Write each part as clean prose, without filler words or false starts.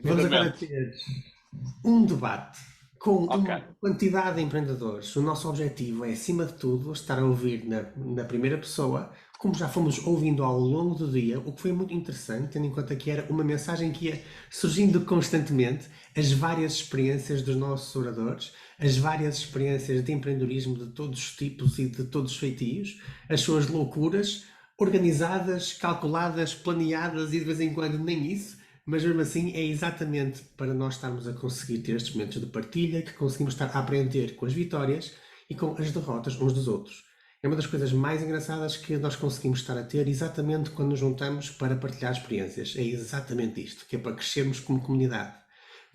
Vamos agora Devidamente. ter um debate com Ok. uma quantidade de empreendedores. O nosso objetivo é, acima de tudo, estar a ouvir na primeira pessoa, como já fomos ouvindo ao longo do dia, o que foi muito interessante, tendo em conta que era uma mensagem que ia surgindo constantemente, as várias experiências dos nossos oradores, as várias experiências de empreendedorismo de todos os tipos e de todos os feitios, as suas loucuras, organizadas, calculadas, planeadas e de vez em quando nem isso, mas mesmo assim é exatamente para nós estarmos a conseguir ter estes momentos de partilha que conseguimos estar a aprender com as vitórias e com as derrotas uns dos outros. É uma das coisas mais engraçadas que nós conseguimos estar a ter exatamente quando nos juntamos para partilhar experiências. É exatamente isto, que é para crescermos como comunidade.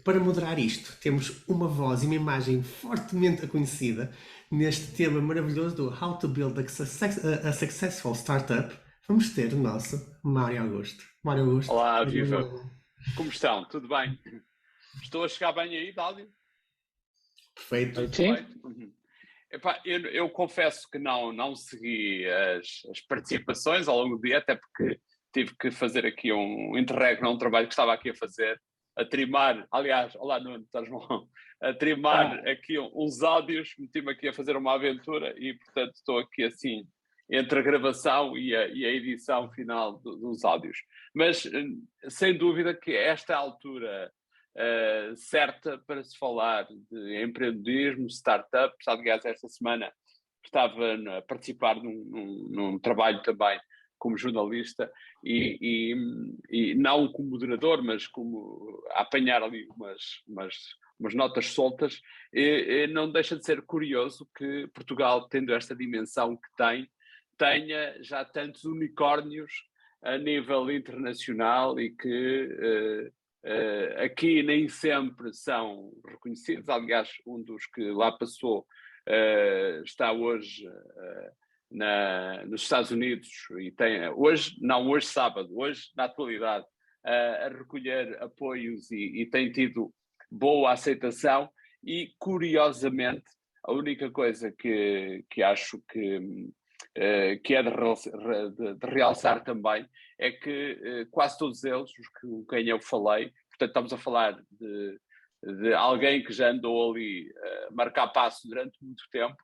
Para moderar isto, temos uma voz e uma imagem fortemente conhecida neste tema maravilhoso do How to Build a Successful Startup. Vamos ter o nosso Mário Augusto. Mário Augusto, Olá, seja viva. bem-vindo. Como estão? Tudo bem? Estou a chegar bem aí, Dália? Perfeito. Sim, Perfeito. Uhum. Epá, eu confesso que não segui as participações ao longo do dia, até porque tive que fazer aqui um interregno, um trabalho que estava aqui a fazer, a trimar, aliás, olá Nuno, estás bom? A trimar ah, aqui uns áudios, meti-me aqui a fazer uma aventura e, portanto, estou aqui assim, entre a gravação e a edição final dos áudios. Mas, sem dúvida que esta altura certa para se falar de empreendedorismo, startups. Aliás, esta semana estava a participar num trabalho também como jornalista e não como moderador, mas como a apanhar ali umas notas soltas, e não deixa de ser curioso que Portugal, tendo esta dimensão que tem, tenha já tantos unicórnios a nível internacional e que aqui nem sempre são reconhecidos. Aliás, um dos que lá passou está hoje nos Estados Unidos e tem hoje, não hoje sábado, hoje na atualidade, a recolher apoios e tem tido boa aceitação e curiosamente a única coisa que acho que é de realçar também é que quase todos eles, os com quem eu falei, portanto estamos a falar de alguém que já andou ali a marcar passo durante muito tempo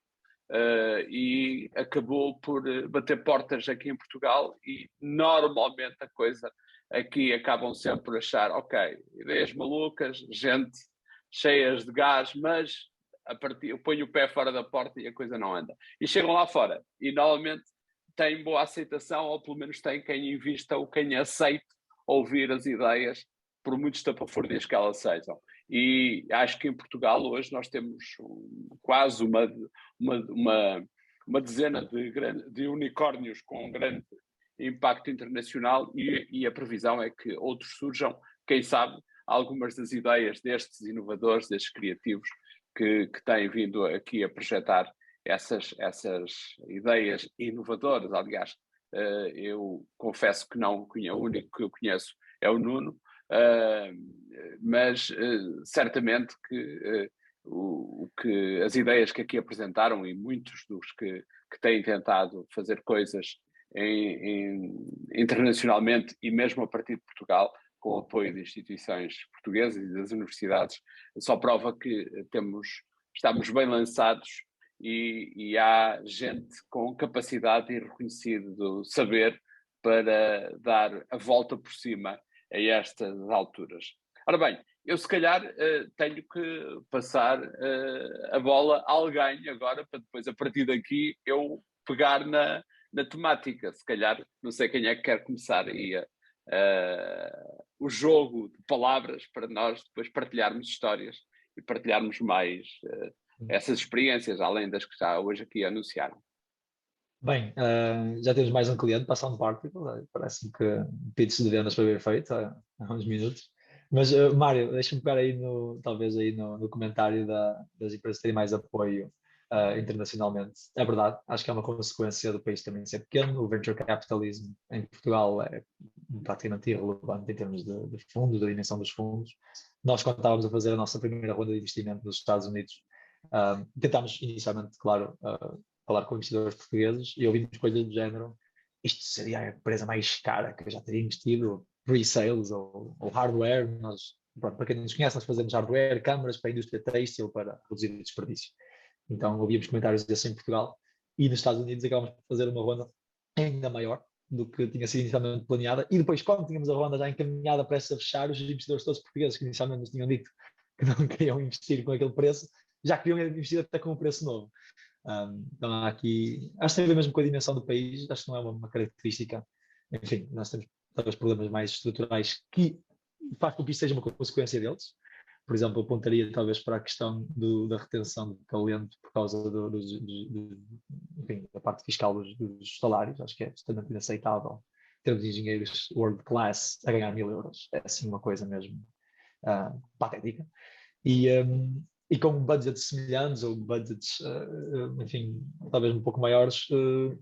e acabou por bater portas aqui em Portugal e normalmente a coisa aqui acabam sempre por achar, ok, ideias malucas, gente cheias de gás, mas a partir, eu ponho o pé fora da porta e a coisa não anda. E chegam lá fora e normalmente têm boa aceitação, ou pelo menos têm quem invista ou quem aceite ouvir as ideias, por muito estapafúrdias que elas sejam. E acho que em Portugal hoje nós temos quase uma dezena de unicórnios com grande impacto internacional e a previsão é que outros surjam, quem sabe, algumas das ideias destes inovadores, destes criativos que têm vindo aqui a projetar essas ideias inovadoras. Aliás, eu confesso que não conheço, o único que eu conheço é o Nuno, mas certamente que que as ideias que aqui apresentaram e muitos dos que têm tentado fazer coisas internacionalmente e mesmo a partir de Portugal, com o apoio de instituições portuguesas e das universidades, só prova que estamos bem lançados e há gente com capacidade e reconhecido saber para dar a volta por cima a estas alturas. Ora bem, eu se calhar tenho que passar a bola a alguém agora para depois a partir daqui eu pegar na temática. Se calhar, não sei quem é que quer começar aí o jogo de palavras para nós depois partilharmos histórias e partilharmos mais essas experiências, além das que já hoje aqui anunciaram. bem, já temos mais um cliente, passando parte, parece-me que o pitch de vendas foi bem feito há uns minutos. Mas, Mário, deixa-me pegar aí talvez aí no comentário das empresas terem mais apoio internacionalmente. É verdade, acho que é uma consequência do país também ser pequeno. O venture capitalism em Portugal é praticamente irrelevante em termos de fundos, da dimensão dos fundos. Nós, quando estávamos a fazer a nossa primeira ronda de investimento nos Estados Unidos, tentámos inicialmente, claro, falar com investidores portugueses e ouvimos coisas do género. isto seria a empresa mais cara que eu já teria investido, pre-sales ou hardware. Pronto, para quem não nos conhece, nós fazemos hardware, câmaras para a indústria têxtil para reduzir o desperdício. Então ouvíamos comentários desses em Portugal, e nos Estados Unidos acabámos por fazer uma ronda ainda maior do que tinha sido inicialmente planeada, e depois, quando tínhamos a ronda já encaminhada para essa fechar, os investidores todos portugueses que inicialmente nos tinham dito que não queriam investir com aquele preço, já queriam investir até com um preço novo. Então há aqui, acho que tem a ver mesmo com a dimensão do país, acho que não é uma característica. Enfim, nós temos talvez problemas mais estruturais que faz com que isto seja uma consequência deles. Por exemplo, eu apontaria talvez para a questão da retenção de talento por causa enfim, da parte fiscal dos salários. Acho que é totalmente inaceitável termos engenheiros world class a ganhar 1000 euros. É assim uma coisa mesmo patética. E com budgets semelhantes ou budgets, enfim, talvez um pouco maiores,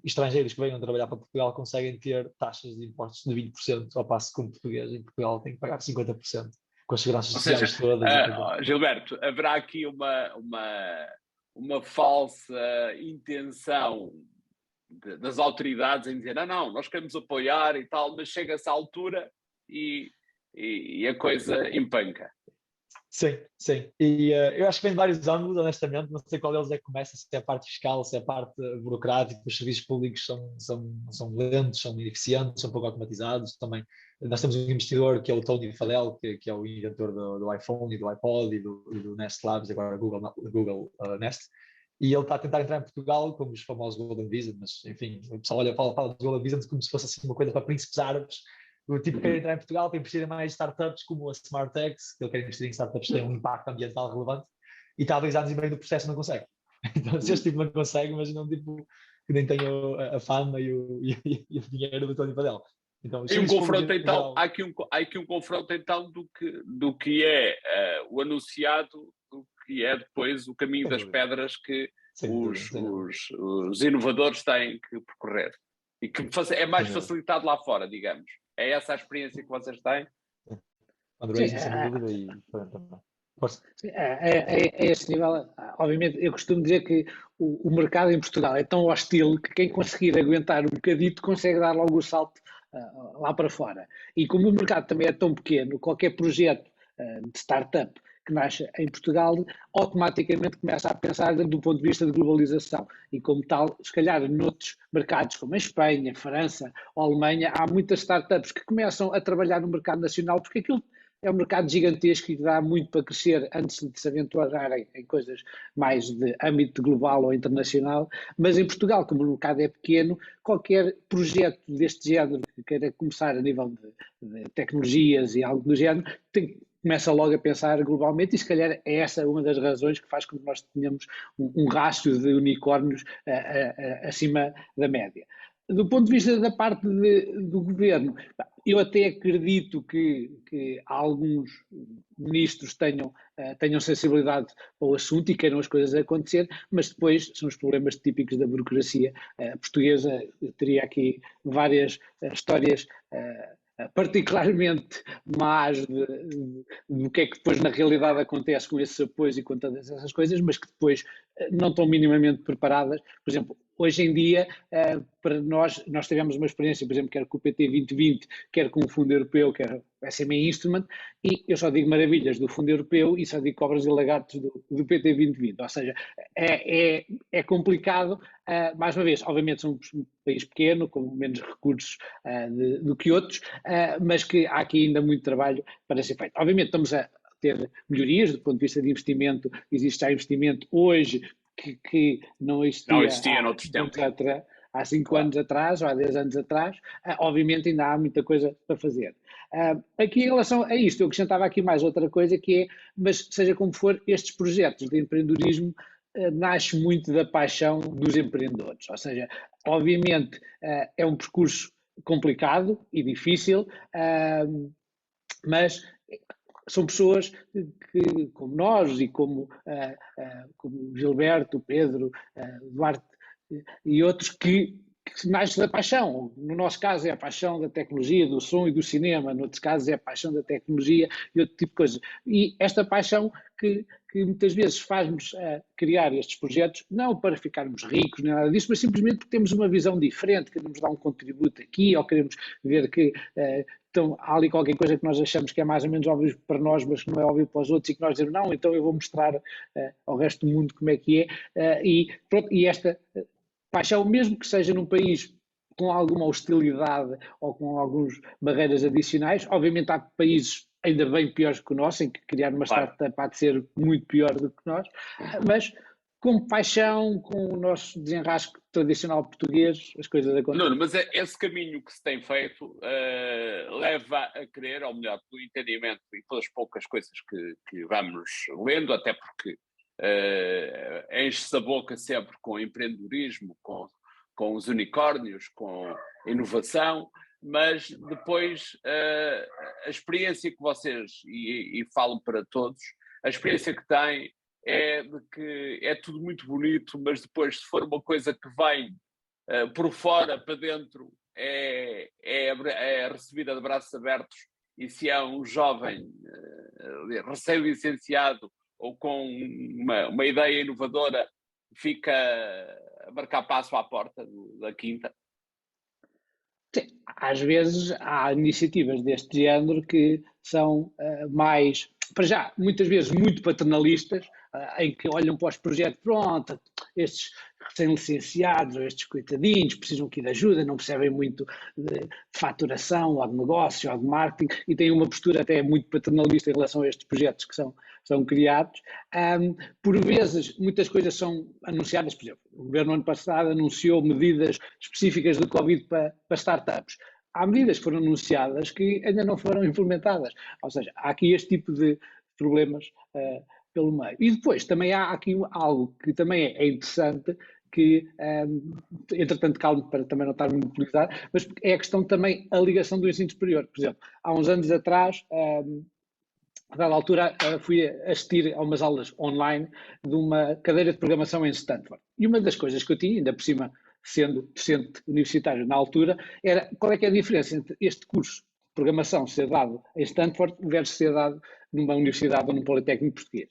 estrangeiros que venham trabalhar para Portugal conseguem ter taxas de impostos de 20%, ao passo que um português em Portugal tem que pagar 50%, com as seguranças sociais todas. Gilberto, haverá aqui uma falsa intenção das autoridades em dizer não, nós queremos apoiar e tal, mas chega-se à altura e a coisa empanca. Sim, sim. E eu acho que vem de vários ângulos, honestamente. Não sei qual deles é que começa, se é a parte fiscal, se é a parte burocrática. Os serviços públicos são lentos, são ineficientes, são pouco automatizados. Também nós temos um investidor que é o Tony Fadell, que é o inventor do iPhone e do iPod e do Nest Labs, agora Google Nest. E ele está a tentar entrar em Portugal como os famosos Golden Visa, mas enfim, o pessoal fala de Golden Visa como se fosse assim uma coisa para príncipes árabes. O tipo que quer entrar em Portugal tem que investir em mais startups como a SmartX, que ele quer investir em startups que têm um impacto ambiental relevante, e está há 2 anos e meio do processo não consegue. Então, se este tipo não consegue, imagina um tipo que nem tem a fama e o dinheiro do Tony Fadell. Então, e um confronto, então, há aqui um confronto então do que é o anunciado, do que é depois o caminho das pedras que os inovadores têm que percorrer. E que é mais facilitado lá fora, digamos. É essa a experiência que vocês têm? André, sem dúvida, e é esse nível. Obviamente, eu costumo dizer que o mercado em Portugal é tão hostil que quem conseguir aguentar um bocadito consegue dar logo o salto lá para fora. E como o mercado também é tão pequeno, qualquer projeto de startup que nasce em Portugal, automaticamente começa a pensar do ponto de vista de globalização. E como tal, se calhar noutros mercados como a Espanha, a França ou a Alemanha, há muitas startups que começam a trabalhar no mercado nacional, porque aquilo é um mercado gigantesco e dá muito para crescer antes de se aventurarem em coisas mais de âmbito global ou internacional. Mas em Portugal, como o mercado é pequeno, qualquer projeto deste género que queira começar a nível de tecnologias e algo do género, começa logo a pensar globalmente, e se calhar é essa uma das razões que faz com que nós tenhamos um rastro de unicórnios acima da média. Do ponto de vista da parte do governo, eu até acredito que alguns ministros tenham sensibilidade para o assunto e queiram as coisas acontecer, mas depois são os problemas típicos da burocracia portuguesa. Eu teria aqui várias histórias particularmente más do que é que depois na realidade acontece com esses apoios e com todas essas coisas, mas que depois não estão minimamente preparadas. Por exemplo, hoje em dia, para nós tivemos uma experiência, por exemplo, quer com o PT 2020, quer com o Fundo Europeu, quer o SME Instrument, e eu só digo maravilhas do Fundo Europeu e só digo cobras e lagartos do PT 2020. Ou seja, é complicado. Mais uma vez, obviamente somos um país pequeno, com menos recursos do que outros, mas que há aqui ainda muito trabalho para ser feito. Obviamente estamos a ter melhorias do ponto de vista de investimento. Existe já investimento hoje que não existia noutros tempos. Há 5 anos atrás ou há 10 anos atrás. Obviamente ainda há muita coisa para fazer. Aqui em relação a isto, eu acrescentava aqui mais outra coisa, que é, mas seja como for, estes projetos de empreendedorismo nasce muito da paixão dos empreendedores. Ou seja, obviamente é um percurso complicado e difícil, mas são pessoas que, como nós e como Gilberto, Pedro, Duarte e outros, que nasce da paixão. No nosso caso é a paixão da tecnologia, do som e do cinema, noutros casos é a paixão da tecnologia e outro tipo de coisa. E esta paixão que que muitas vezes faz-nos criar estes projetos, não para ficarmos ricos nem nada disso, mas simplesmente porque temos uma visão diferente, queremos dar um contributo aqui, ou queremos ver que então, há ali qualquer coisa que nós achamos que é mais ou menos óbvio para nós, mas que não é óbvio para os outros, e que nós dizemos, não, então eu vou mostrar ao resto do mundo como é que é, e esta paixão, mesmo que seja num país com alguma hostilidade ou com algumas barreiras adicionais, obviamente há países ainda bem piores que o nosso, em que criar uma startup há de ser muito pior do que nós, mas com paixão, com o nosso desenrasque tradicional português, as coisas acontecem. Nuno, mas esse caminho que se tem feito leva a crer, ou melhor, pelo entendimento e pelas poucas coisas que vamos lendo, até porque enche-se a boca sempre com empreendedorismo, com os unicórnios, com inovação, mas depois a experiência que vocês, e falam para todos, a experiência que têm é de que é tudo muito bonito, mas depois, se for uma coisa que vem por fora para dentro, é recebida de braços abertos, e se é um jovem recém-licenciado ou com uma ideia inovadora, fica a marcar passo à porta da quinta. Sim, às vezes há iniciativas deste género que são mais, para já, muitas vezes muito paternalistas, em que olham para os projetos, pronto, estes recém-licenciados, estes coitadinhos, precisam aqui de ajuda, não percebem muito de faturação, ou de negócio, ou de marketing, e têm uma postura até muito paternalista em relação a estes projetos que são criados. Por vezes, muitas coisas são anunciadas, por exemplo, o governo ano passado anunciou medidas específicas do Covid para startups. Há medidas que foram anunciadas que ainda não foram implementadas. Ou seja, há aqui este tipo de problemas pelo meio. E depois também há aqui algo que também é interessante, que, entretanto, calmo para também não estar muito monopolizado, mas é a questão também a ligação do ensino superior. Por exemplo, há uns anos atrás, a dada altura, fui assistir a umas aulas online de uma cadeira de programação em Stanford. E uma das coisas que eu tinha, ainda por cima, sendo docente universitário na altura, era qual é que é a diferença entre este curso de programação ser dado em Stanford versus ser dado numa universidade ou num politécnico português.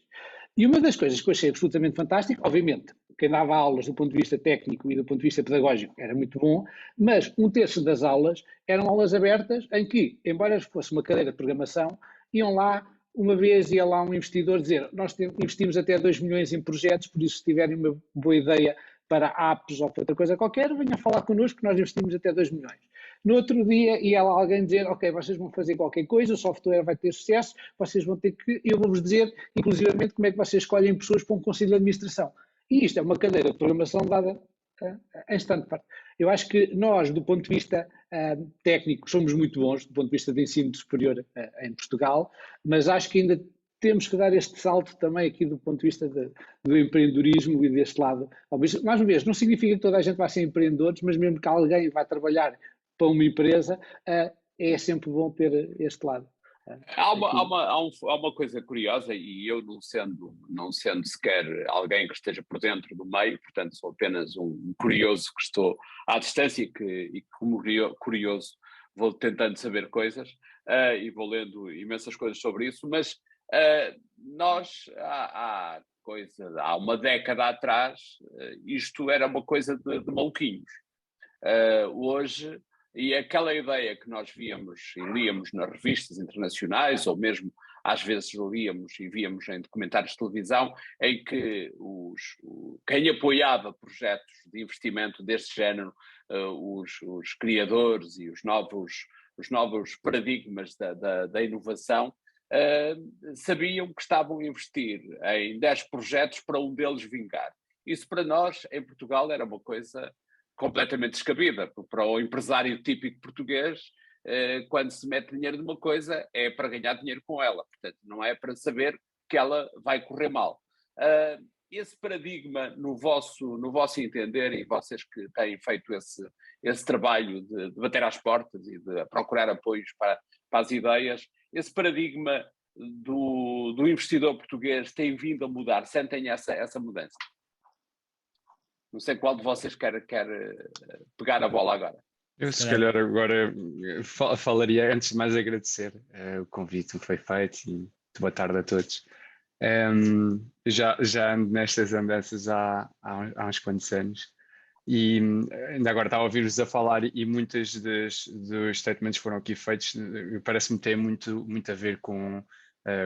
E uma das coisas que eu achei absolutamente fantástica, obviamente, quem dava aulas do ponto de vista técnico e do ponto de vista pedagógico era muito bom, mas um terço das aulas eram aulas abertas em que, embora fosse uma cadeira de programação, iam lá, uma vez ia lá um investidor dizer, nós investimos até 2 milhões em projetos, por isso se tiverem uma boa ideia para apps ou para outra coisa qualquer, venham falar connosco que nós investimos até 2 milhões. No outro dia ia lá alguém dizer, ok, vocês vão fazer qualquer coisa, o software vai ter sucesso, vocês vão ter que, eu vou-vos dizer, inclusivamente, como é que vocês escolhem pessoas para um conselho de administração. E isto é uma cadeira de programação dada em Stanford. Eu acho que nós, do ponto de vista técnico, somos muito bons, do ponto de vista de ensino superior em Portugal, mas acho que ainda temos que dar este salto também aqui do ponto de vista do empreendedorismo e deste lado. Mais uma vez, não significa que toda a gente vai ser empreendedores, mas mesmo que alguém vai trabalhar para uma empresa, é sempre bom ter este lado. Há uma coisa curiosa, e eu não sendo sequer alguém que esteja por dentro do meio, portanto sou apenas um curioso que estou à distância e como curioso vou tentando saber coisas e vou lendo imensas coisas sobre isso, mas nós há uma década atrás isto era uma coisa de maluquinhos. Hoje, e aquela ideia que nós víamos e líamos nas revistas internacionais, ou mesmo às vezes líamos e víamos em documentários de televisão, em que quem apoiava projetos de investimento deste género, os criadores e os novos paradigmas da inovação, sabiam que estavam a investir em 10 projetos para um deles vingar. Isso para nós, em Portugal, era uma coisa completamente descabida. Para o empresário típico português, quando se mete dinheiro numa coisa, é para ganhar dinheiro com ela. Portanto, não é para saber que ela vai correr mal. Esse paradigma, no vosso entender, e vocês que têm feito esse trabalho de bater às portas e de procurar apoios para as ideias, esse paradigma do investidor português tem vindo a mudar? Sentem essa mudança? Não sei qual de vocês quer pegar a bola agora. Eu se calhar agora falaria, antes de mais agradecer o convite que foi feito e boa tarde a todos. Já ando nestas andanças há uns quantos anos e ainda agora estava a ouvir-vos a falar e muitos dos statements que foram aqui feitos parece-me ter muito a ver com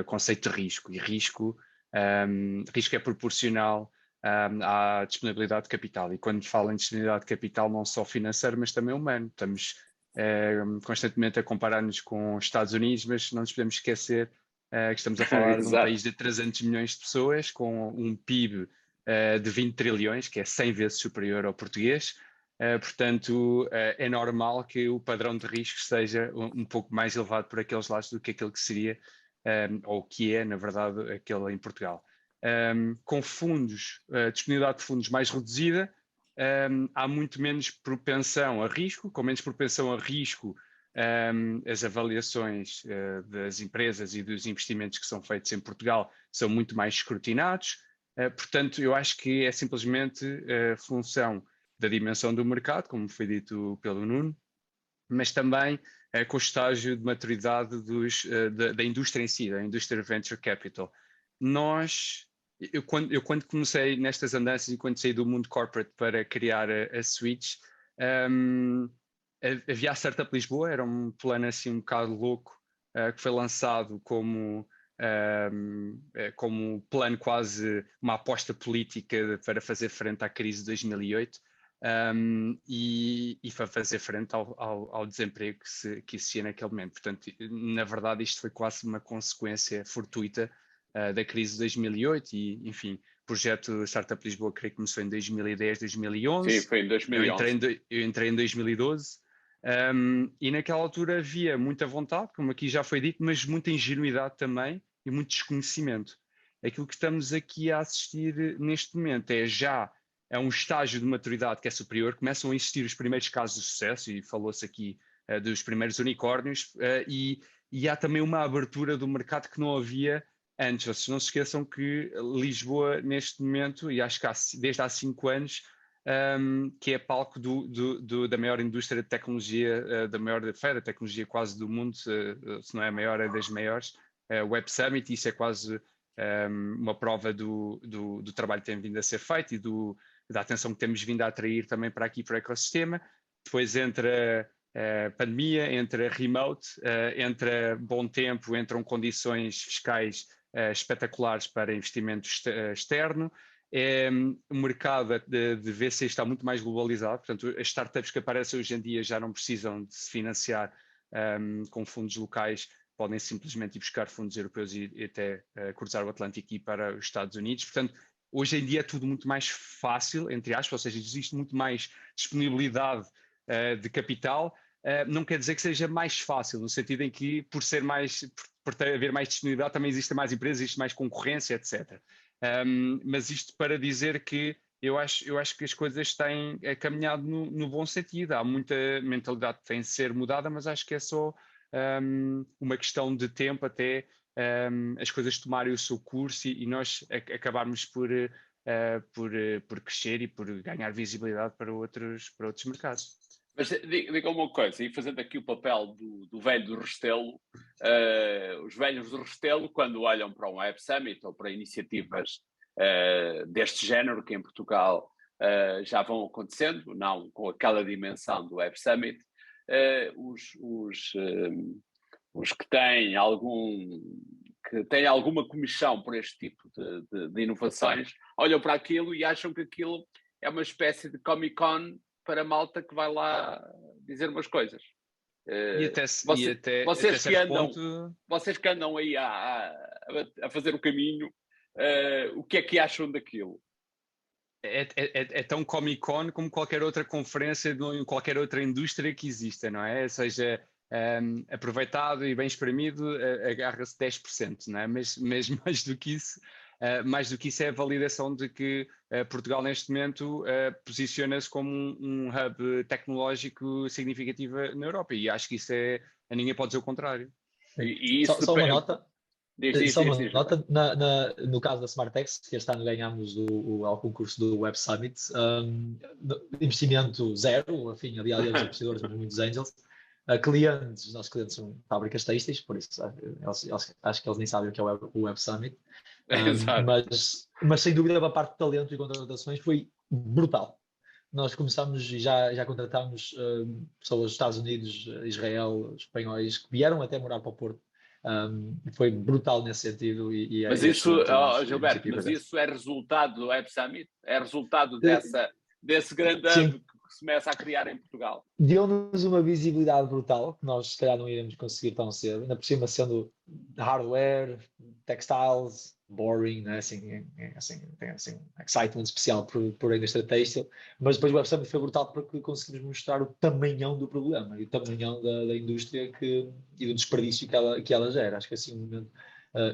conceito de risco. E risco é proporcional à disponibilidade de capital. E quando falam em disponibilidade de capital, não só financeiro, mas também humano. Estamos constantemente a comparar-nos com os Estados Unidos, mas não nos podemos esquecer que estamos a falar de um país de 300 milhões de pessoas, com um PIB de 20 trilhões, que é 100 vezes superior ao português. Portanto, é normal que o padrão de risco seja um pouco mais elevado por aqueles lados do que aquele que seria, ou que é, na verdade, aquele em Portugal. Com fundos, disponibilidade de fundos mais reduzida, há muito menos propensão a risco. Com menos propensão a risco, as avaliações das empresas e dos investimentos que são feitos em Portugal são muito mais escrutinados. Portanto, eu acho que é simplesmente função da dimensão do mercado, como foi dito pelo Nuno, mas também com o estágio de maturidade da indústria em si, da indústria venture capital. Eu quando comecei nestas andanças e quando saí do mundo corporate para criar a Switch, havia a Startup Lisboa, era um plano assim um bocado louco, que foi lançado como plano, quase uma aposta política para fazer frente à crise de 2008 e para fazer frente ao desemprego que existia naquele momento. Portanto, na verdade, isto foi quase uma consequência fortuita da crise de 2008 e, enfim, o projeto Startup Lisboa, creio que começou em 2010, 2011. Sim, foi em 2011. Eu entrei em 2012. E naquela altura havia muita vontade, como aqui já foi dito, mas muita ingenuidade também e muito desconhecimento. Aquilo que estamos aqui a assistir neste momento é um estágio de maturidade que é superior, começam a existir os primeiros casos de sucesso, e falou-se aqui dos primeiros unicórnios, e há também uma abertura do mercado que não havia antes. Vocês não se esqueçam que Lisboa, neste momento, e acho que desde há 5 anos, que é palco da maior indústria de tecnologia, da maior feira de tecnologia quase do mundo, se não é a maior, é das maiores, Web Summit. Isso é quase uma prova do trabalho que tem vindo a ser feito e da atenção que temos vindo a atrair também para aqui, para o ecossistema. Depois entra pandemia, entra remote, entra bom tempo, entram condições fiscais espetaculares para investimento externo. O mercado de VC está muito mais globalizado, portanto as startups que aparecem hoje em dia já não precisam de se financiar com fundos locais, podem simplesmente ir buscar fundos europeus e até cruzar o Atlântico e ir para os Estados Unidos. Portanto, hoje em dia é tudo muito mais fácil, entre aspas, ou seja, existe muito mais disponibilidade de capital. Não quer dizer que seja mais fácil, no sentido em que por haver mais disponibilidade também existem mais empresas, existe mais concorrência, etc. Mas isto para dizer que eu acho que as coisas têm caminhado no bom sentido. Há muita mentalidade que tem de ser mudada, mas acho que é só uma questão de tempo até as coisas tomarem o seu curso e nós acabarmos por crescer e por ganhar visibilidade para outros mercados. Mas diga uma coisa, e fazendo aqui o papel do velho do Restelo, os velhos do Restelo, quando olham para um Web Summit ou para iniciativas deste género que em Portugal já vão acontecendo, não com aquela dimensão do Web Summit, os que têm alguma comissão por este tipo de inovações olham para aquilo e acham que aquilo é uma espécie de Comic-Con para a malta que vai lá dizer umas coisas. Vocês que andam aí a fazer o caminho, o que é que acham daquilo? É tão Comic-Con como qualquer outra conferência em qualquer outra indústria que exista, não é? Ou seja, aproveitado e bem espremido, agarra-se 10%, não é? Mas mais do que isso, é a validação de que Portugal neste momento posiciona-se como um hub tecnológico significativo na Europa, e acho que isso ninguém pode dizer o contrário. E isso só uma nota. Só uma nota, no caso da Smartex, que este ano ganhámos ao concurso do Web Summit, investimento zero, enfim, havia investidores, mas muitos angels. Os nossos clientes são fábricas têxteis, por isso acho que eles nem sabem o que é o Web Summit. Exato. Mas sem dúvida a parte de talento e contratações foi brutal. Nós começámos e já contratámos pessoas dos Estados Unidos, Israel, espanhóis, que vieram até morar para o Porto. Foi brutal nesse sentido Mas isso, Gilberto, mas isso é resultado do Web Summit? É resultado desse grande hub que se começa a criar em Portugal? Deu-nos uma visibilidade brutal, que nós se calhar não iremos conseguir tão cedo, ainda por cima sendo hardware, textiles, boring, né? Tem excitement especial por a indústria têxtil, mas depois o Web Summit foi brutal porque conseguimos mostrar o tamanhão do problema e o tamanhão da indústria e do desperdício que ela gera. Acho que é assim um momento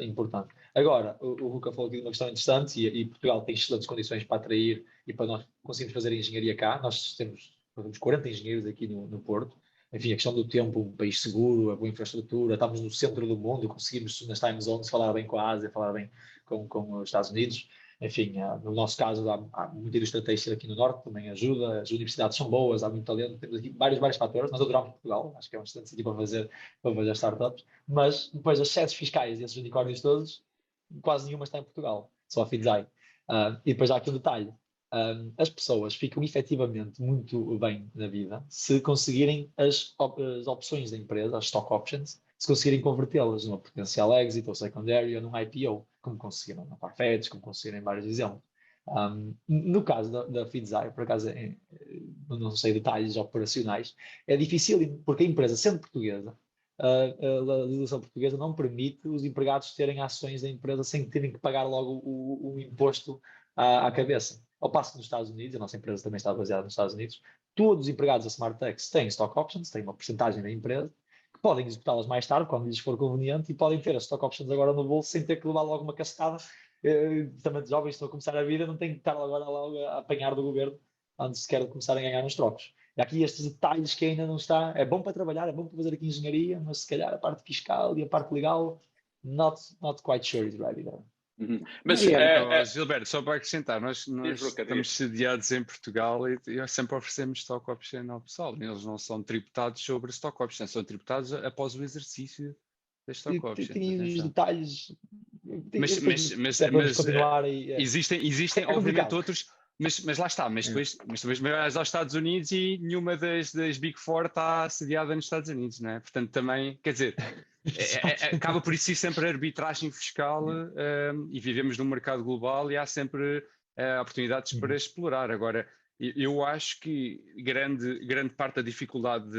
importante. Agora, o Ruka falou aqui de uma questão interessante e Portugal tem excelentes condições para atrair e para nós conseguirmos fazer engenharia cá. Nós temos 40 engenheiros aqui no Porto. Enfim, a questão do tempo, um país seguro, a boa infraestrutura, estamos no centro do mundo, conseguimos nas time zones falar bem com a Ásia, falar bem com os Estados Unidos. Enfim, no nosso caso, há muita indústria têxtil aqui no Norte, também ajuda, as universidades são boas, há muito talento, temos aqui vários fatores. Nós adoramos Portugal, acho que é um excelente sítio para fazer startups, mas depois as sedes fiscais e esses unicórnios todos, quase nenhuma está em Portugal, só a Fidzai. E depois há aqui um detalhe. As pessoas ficam efetivamente muito bem na vida se conseguirem as opções da empresa, as stock options, se conseguirem convertê-las numa potencial exit ou secondary ou num IPO, como conseguiram na Farfetch, como conseguiram em vários exemplos. No caso da Fidzai, por acaso não sei detalhes operacionais, é difícil porque a empresa, sendo portuguesa, a legislação portuguesa não permite os empregados terem ações da empresa sem terem que pagar logo o imposto à cabeça. Ao passo que nos Estados Unidos, a nossa empresa também está baseada nos Estados Unidos, todos os empregados da SmartTex têm stock options, têm uma porcentagem da empresa, que podem executá-las mais tarde, quando lhes for conveniente, e podem ter as stock options agora no bolso sem ter que levar logo uma cascada. Também de jovens que estão a começar a vida, não têm que estar agora logo a apanhar do governo antes sequer de começarem a ganhar nos trocos. E aqui estes detalhes que ainda não está, é bom para trabalhar, é bom para fazer aqui engenharia, mas se calhar a parte fiscal e a parte legal, not quite sure is ready there. Mas, Gilberto, só para acrescentar, nós estamos sediados em Portugal e sempre oferecemos stock option ao pessoal. Eles não são tributados sobre stock option, são tributados após o exercício da stock option. Tem os detalhes. Mas continuar existem obviamente outros. Mas lá está, mas depois vais aos Estados Unidos e nenhuma das Big Four está sediada nos Estados Unidos, não é? Portanto, também, quer dizer, acaba por existir sempre arbitragem fiscal e vivemos num mercado global e há sempre oportunidades para explorar. Agora, eu acho que grande parte da dificuldade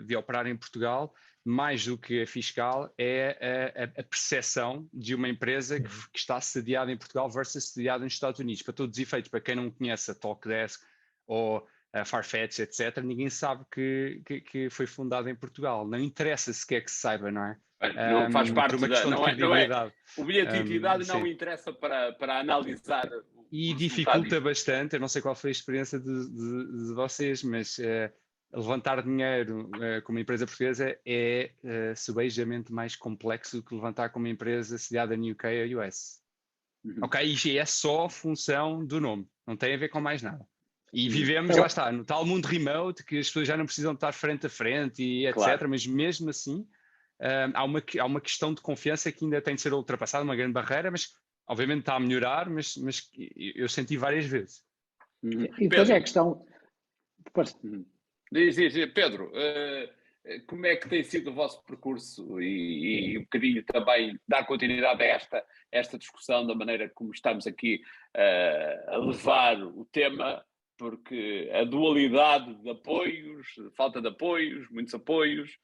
de operar em Portugal, mais do que a fiscal, é a percepção de uma empresa que está sediada em Portugal versus sediada nos Estados Unidos. Para todos os efeitos, para quem não conhece a Talkdesk ou a Farfetch, etc., ninguém sabe que foi fundada em Portugal. Não interessa sequer que se saiba, não é? Não faz parte uma questão de credibilidade. O bilhete de identidade não interessa para analisar. E dificulta bastante. Eu não sei qual foi a experiência de vocês, mas levantar dinheiro com uma empresa portuguesa é subejamente mais complexo do que levantar com uma empresa sediada no UK ou US. Ok? E é só função do nome, não tem a ver com mais nada. E vivemos, lá está, no tal mundo remote que as pessoas já não precisam estar frente a frente e etc. Claro. Mas mesmo assim há uma questão de confiança que ainda tem de ser ultrapassada, uma grande barreira, mas obviamente está a melhorar, mas eu senti várias vezes. E depois é a questão... Diz, Pedro, como é que tem sido o vosso percurso e um bocadinho também dar continuidade a esta discussão da maneira como estamos aqui a levar o tema, porque a dualidade de apoios, falta de apoios, muitos apoios,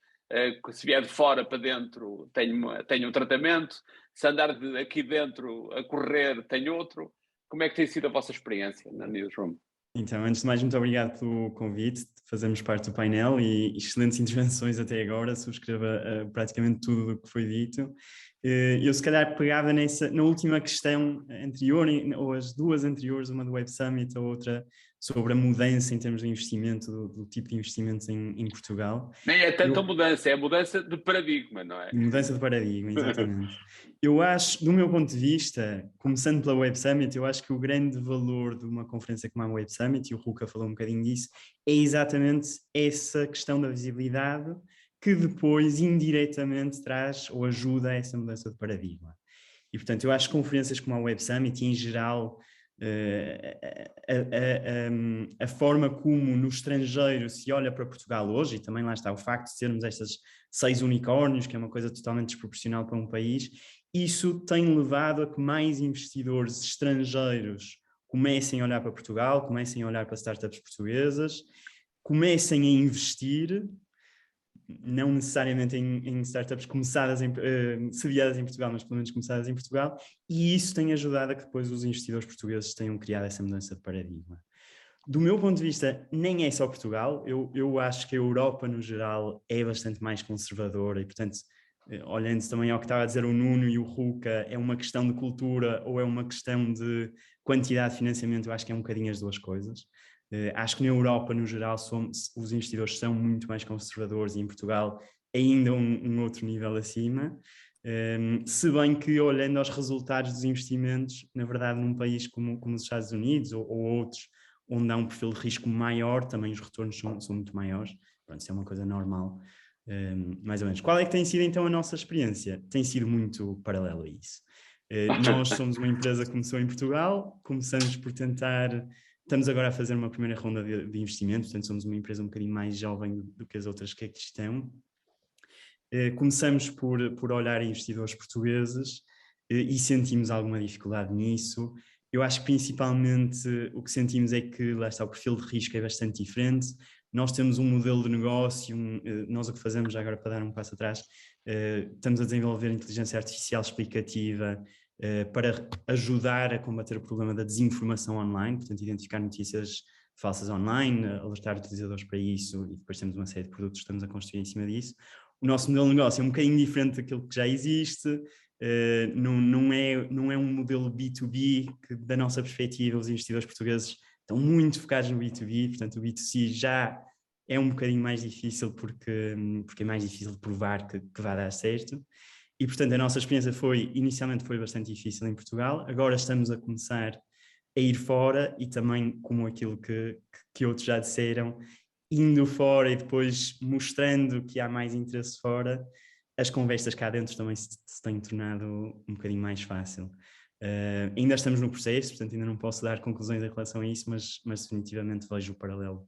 se vier de fora para dentro tenho um tratamento, se andar aqui dentro a correr tenho outro. Como é que tem sido a vossa experiência na Newsroom? Então, antes de mais, muito obrigado pelo convite de fazermos parte do painel e excelentes intervenções até agora, subscrevo praticamente tudo o que foi dito. Eu se calhar pegava na última questão anterior, ou as duas anteriores, uma do Web Summit, a outra sobre a mudança em termos de investimento, do tipo de investimentos em Portugal. Nem é tanta mudança, é a mudança de paradigma, não é? Mudança de paradigma, exatamente. Eu acho, do meu ponto de vista, começando pela Web Summit, eu acho que o grande valor de uma conferência como a Web Summit, e o Ruka falou um bocadinho disso, é exatamente essa questão da visibilidade que depois indiretamente traz ou ajuda a essa mudança de paradigma. E, portanto, eu acho que conferências como a Web Summit e, em geral, a forma como no estrangeiro se olha para Portugal hoje, e também lá está o facto de sermos estas 6 unicórnios, que é uma coisa totalmente desproporcional para um país, isso tem levado a que mais investidores estrangeiros comecem a olhar para Portugal, comecem a olhar para startups portuguesas, comecem a investir, não necessariamente em startups sediadas em Portugal, mas pelo menos começadas em Portugal, e isso tem ajudado a que depois os investidores portugueses tenham criado essa mudança de paradigma. Do meu ponto de vista, nem é só Portugal, eu acho que a Europa no geral é bastante mais conservadora e, portanto, olhando também ao que estava a dizer o Nuno e o Ruca, é uma questão de cultura ou é uma questão de quantidade de financiamento? Eu acho que é um bocadinho as duas coisas. Acho que na Europa, no geral, os investidores são muito mais conservadores e em Portugal ainda um outro nível acima. Se bem que, olhando aos resultados dos investimentos, na verdade, num país como os Estados Unidos ou outros, onde há um perfil de risco maior, também os retornos são muito maiores. Pronto, isso é uma coisa normal, mais ou menos. Qual é que tem sido então a nossa experiência? Tem sido muito paralela a isso. Nós somos uma empresa que começou em Portugal, começamos por estamos agora a fazer uma primeira ronda de investimento, portanto somos uma empresa um bocadinho mais jovem do que as outras que aqui estão. Começamos por olhar investidores portugueses e sentimos alguma dificuldade nisso. Eu acho que principalmente o que sentimos é que lá está, o perfil de risco é bastante diferente. Nós temos um modelo de negócio, nós o que fazemos, já agora para dar um passo atrás, estamos a desenvolver inteligência artificial explicativa para ajudar a combater o problema da desinformação online, portanto identificar notícias falsas online, alertar utilizadores para isso, e depois temos uma série de produtos que estamos a construir em cima disso. O nosso modelo de negócio é um bocadinho diferente daquilo que já existe, não é um modelo B2B, que da nossa perspectiva os investidores portugueses estão muito focados no B2B, portanto o B2C já é um bocadinho mais difícil porque é mais difícil de provar que vai dar certo. E, portanto, a nossa experiência inicialmente foi bastante difícil em Portugal, agora estamos a começar a ir fora e também, como aquilo que outros já disseram, indo fora e depois mostrando que há mais interesse fora, as conversas cá dentro também se têm tornado um bocadinho mais fácil. Ainda estamos no processo, portanto ainda não posso dar conclusões em relação a isso, mas definitivamente vejo o paralelo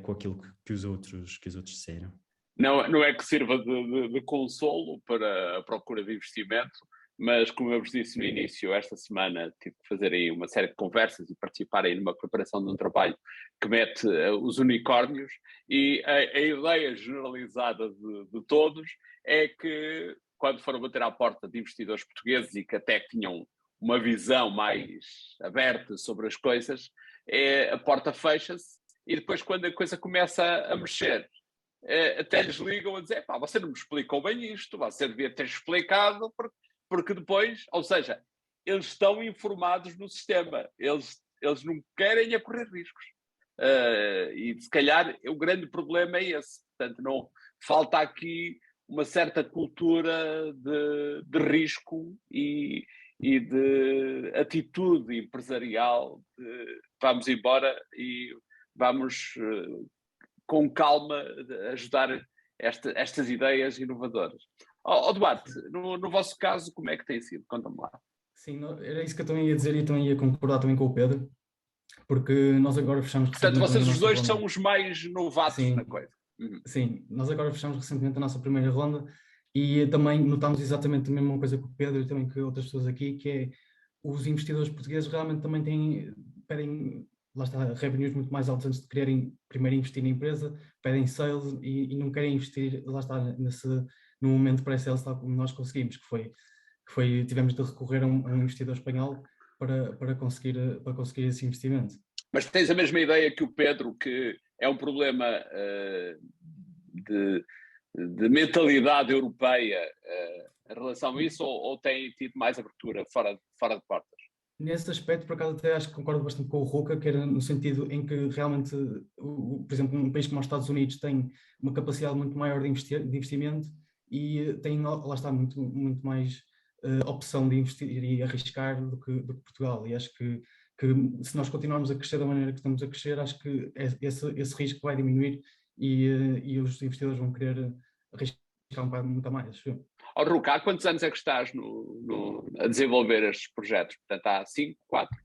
com aquilo que os outros disseram. Não é que sirva de consolo para a procura de investimento, mas como eu vos disse no início, esta semana tive que fazer aí uma série de conversas e participar aí numa preparação de um trabalho que mete os unicórnios, e a ideia generalizada de todos é que quando foram bater à porta de investidores portugueses e que até tinham uma visão mais aberta sobre as coisas, a porta fecha-se e depois quando a coisa começa a mexer, até lhes ligam a dizer, você não me explicou bem isto, você devia ter explicado, porque depois, ou seja, eles estão informados no sistema, eles não querem a correr riscos. E se calhar o grande problema é esse, portanto não falta aqui uma certa cultura de risco e de atitude empresarial, vamos embora e vamos com calma ajudar estas ideias inovadoras. Duarte, no vosso caso, como é que tem sido? Conta-me lá. Sim, era isso que eu também ia dizer e também ia concordar também com o Pedro, porque nós agora fechamos recentemente. Portanto, vocês os dois ronda. são os mais novatos na coisa. Sim, nós agora fechamos recentemente a nossa primeira ronda e também notamos exatamente a mesma coisa que o Pedro e também que outras pessoas aqui, que é os investidores portugueses realmente também pedem, lá está, revenues muito mais altos antes de quererem primeiro investir na empresa, pedem sales e não querem investir, lá está, no momento pré-sales tal como nós conseguimos, que foi tivemos de recorrer a um investidor espanhol para conseguir esse investimento. Mas tens a mesma ideia que o Pedro, que é um problema de mentalidade europeia em relação a isso, ou tem tido mais abertura fora de portas? Nesse aspecto, por acaso, até acho que concordo bastante com o Ruca, que era no sentido em que realmente, por exemplo, um país como os Estados Unidos tem uma capacidade muito maior de investimento e tem, lá está, muito mais opção de investir e arriscar do que Portugal. E acho que se nós continuarmos a crescer da maneira que estamos a crescer, acho que esse risco vai diminuir e os investidores vão querer arriscar nunca mais. Oh, Ruca, há quantos anos é que estás a desenvolver estes projetos? Portanto, há 5, 4?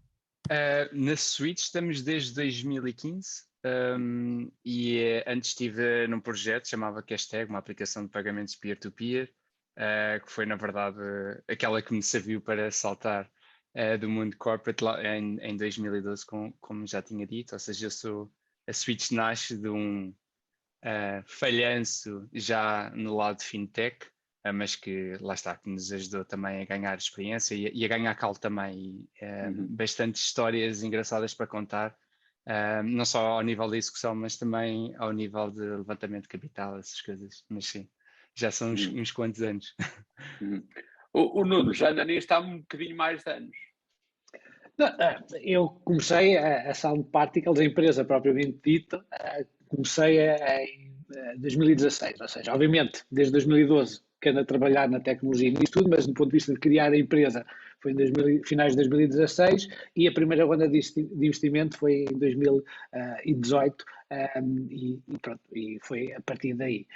Na Switch estamos desde 2015 antes estive num projeto chamava Cashtag, uma aplicação de pagamentos peer-to-peer, que foi na verdade aquela que me serviu para saltar do mundo corporate lá em 2012, como já tinha dito. Ou seja, a Switch nasce de um falhanço já no lado de fintech, mas que lá está, que nos ajudou também a ganhar experiência e a ganhar calo também, bastante histórias engraçadas para contar, não só ao nível da execução, mas também ao nível de levantamento de capital, essas coisas. Mas sim, já são uns quantos anos. O Nuno já anda nisto há um bocadinho mais de anos. Eu comecei a Sound Particles, a empresa propriamente dita, comecei em 2016, ou seja, obviamente, desde 2012 que ando a trabalhar na tecnologia e nisso tudo, mas do ponto de vista de criar a empresa foi em finais de 2016 e a primeira ronda de investimento foi em 2018 e pronto, e foi a partir daí.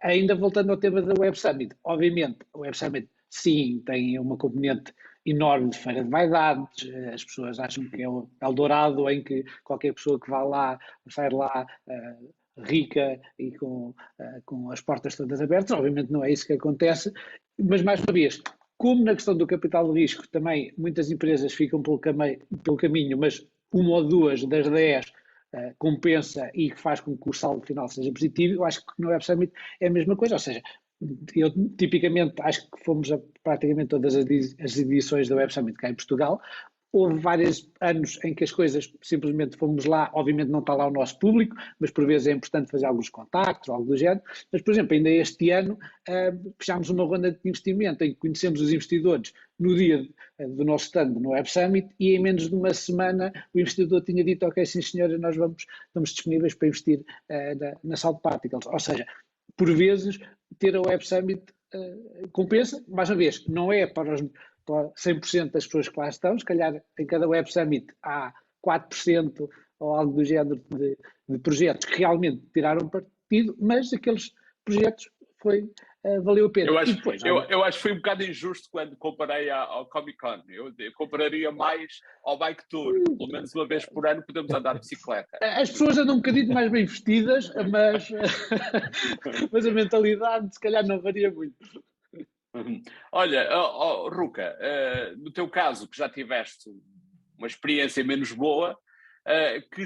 Ainda voltando ao tema da Web Summit, obviamente, a Web Summit sim tem uma componente enorme de feira de vaidades, as pessoas acham que é o Eldorado em que qualquer pessoa que vá lá, sai lá rica e com as portas todas abertas. Obviamente não é isso que acontece, mas mais uma vez, como na questão do capital de risco também muitas empresas ficam pelo caminho, mas uma ou duas das 10 compensa e que faz com que o saldo final seja positivo, eu acho que no Web Summit é a mesma coisa, ou seja, eu tipicamente acho que fomos a praticamente todas as edições da Web Summit cá em Portugal. Houve vários anos em que as coisas simplesmente fomos lá, obviamente não está lá o nosso público, mas por vezes é importante fazer alguns contactos, algo do género. Mas, por exemplo, ainda este ano fechámos uma ronda de investimento em que conhecemos os investidores no dia do nosso stand no Web Summit e em menos de uma semana o investidor tinha dito: ok, sim senhora, nós estamos disponíveis para investir na Sound Particles. Ou seja, por vezes ter a Web Summit compensa, mais uma vez, não é para 100% das pessoas que lá estão, se calhar em cada Web Summit há 4% ou algo do género de projetos que realmente tiraram partido, mas aqueles projetos valeu a pena. Eu acho que foi um bocado injusto quando comparei ao Comic Con. Eu compararia mais ao Bike Tour. Pelo menos uma vez por ano podemos andar de bicicleta. As pessoas andam um bocadinho mais bem vestidas, mas a mentalidade se calhar não varia muito. Olha, Ruca, no teu caso, que já tiveste uma experiência menos boa, que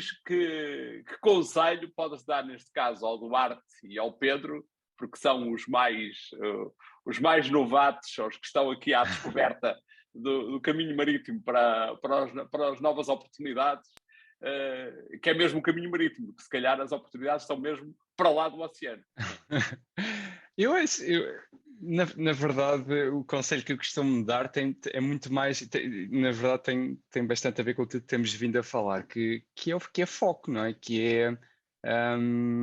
conselho podes dar neste caso ao Duarte e ao Pedro, porque são os mais novatos, os que estão aqui à descoberta do caminho marítimo para as novas oportunidades, que é mesmo o caminho marítimo, que se calhar as oportunidades estão mesmo para lá do oceano. Na verdade, o conselho que eu costumo dar é muito mais, na verdade tem bastante a ver com o que temos vindo a falar, que é foco, não é? Que é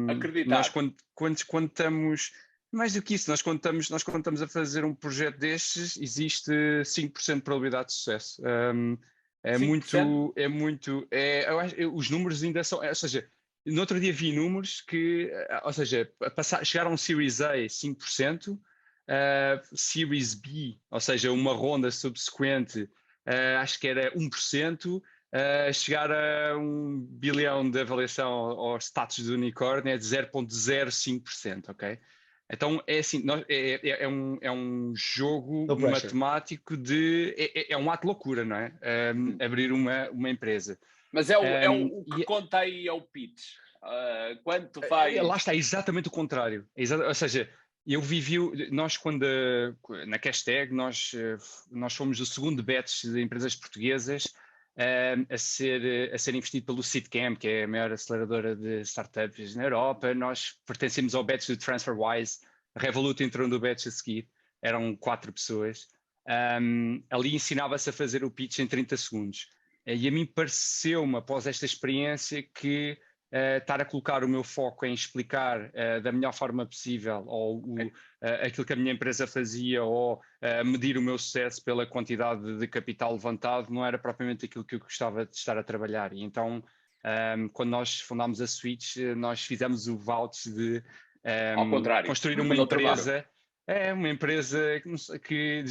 acreditar. Nós quando estamos, mais do que isso, nós quando estamos a fazer um projeto destes, existe 5% de probabilidade de sucesso. Os números ainda são, ou seja, no outro dia vi números que, ou seja, chegaram a Series A 5%, Series B, ou seja, uma ronda subsequente, acho que era 1%, chegar a 1 bilhão de avaliação ao status do unicórnio é de 0,05%, ok? Então é assim, é um jogo matemático é um ato de loucura, não é? Abrir uma empresa. Mas o que conta aí é o pitch. Quanto vai... Lá está, exatamente o contrário. Ou seja, nós quando na Cashtag, nós fomos o segundo batch de empresas portuguesas a ser investido pelo Seedcamp, que é a maior aceleradora de startups na Europa. Nós pertencemos ao batch do TransferWise, a Revolut entrou no batch a seguir, eram 4 pessoas. Ali ensinava-se a fazer o pitch em 30 segundos. E a mim pareceu-me, após esta experiência, que estar a colocar o meu foco em explicar da melhor forma possível aquilo que a minha empresa fazia ou medir o meu sucesso pela quantidade de capital levantado não era propriamente aquilo que eu gostava de estar a trabalhar. E então, quando nós fundámos a Switch, nós fizemos o vouch de construir uma empresa É uma empresa que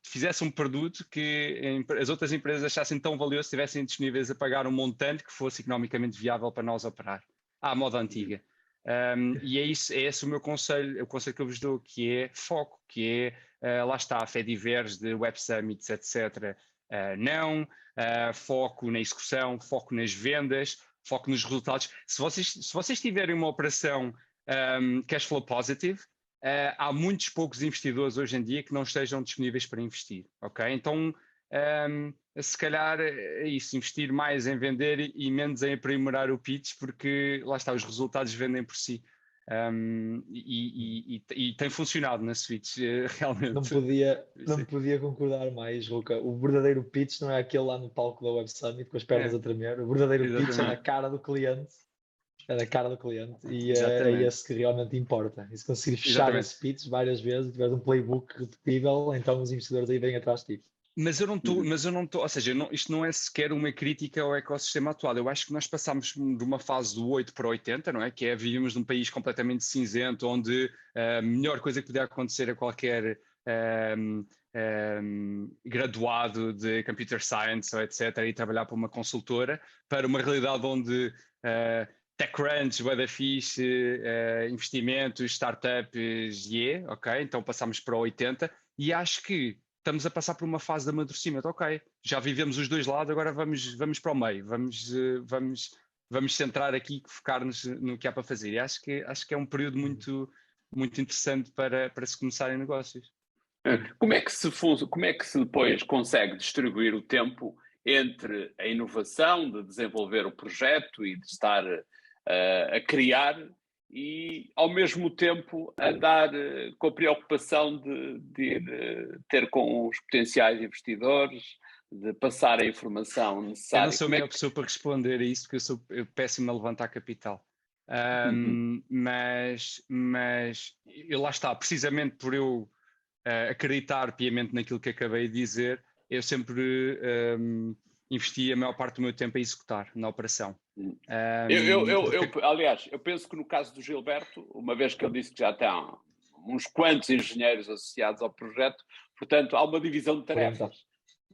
fizesse um produto que as outras empresas achassem tão valioso, estivessem disponíveis a pagar um montante que fosse economicamente viável para nós operar, à moda antiga. E é esse o meu conselho, o conselho que eu vos dou, que é foco, que é, lá está, Fediverse, de Web Summits, etc. Foco na execução, foco nas vendas, foco nos resultados. Se vocês tiverem uma operação cash flow positive, há muitos poucos investidores hoje em dia que não estejam disponíveis para investir, ok? Então, se calhar é isso, investir mais em vender e menos em aprimorar o pitch, porque lá está, os resultados vendem por si. E tem funcionado na Switch, realmente. Não podia concordar mais, Luca. O verdadeiro pitch não é aquele lá no palco da Web Summit com as pernas a tremer. O verdadeiro pitch é na cara do cliente. É da cara do cliente e é esse que realmente importa. E se conseguires fechar esse pitch várias vezes, tiveres um playbook repetível, então os investidores aí vêm atrás de ti. Mas eu não estou, ou seja, isto não é sequer uma crítica ao ecossistema atual. Eu acho que nós passámos de uma fase do 8 para 80, não é? Que é, vivíamos num país completamente cinzento, onde a melhor coisa que podia acontecer a qualquer graduado de computer science, ou etc., e trabalhar para uma consultora, para uma realidade onde TechCrunch, bué da fixe, investimentos, startups, ok? Então passámos para o 80 e acho que estamos a passar por uma fase de amadurecimento, ok? Já vivemos os dois lados, agora vamos para o meio, vamos centrar aqui, focar-nos no que há para fazer. E acho que é um período muito, muito interessante para se começarem negócios. Como é que se depois consegue distribuir o tempo entre a inovação, de desenvolver o projeto e de estar a criar e, ao mesmo tempo, andar com a preocupação de ir ter com os potenciais investidores, de passar a informação necessária? Eu não sou a melhor pessoa para responder a isso, porque eu sou péssimo a levantar capital. Mas eu lá está, precisamente por eu acreditar piamente naquilo que acabei de dizer, eu sempre investi a maior parte do meu tempo a executar na operação. Aliás, eu penso que no caso do Gilberto, uma vez que ele disse que já tem uns quantos engenheiros associados ao projeto, portanto há uma divisão de tarefas.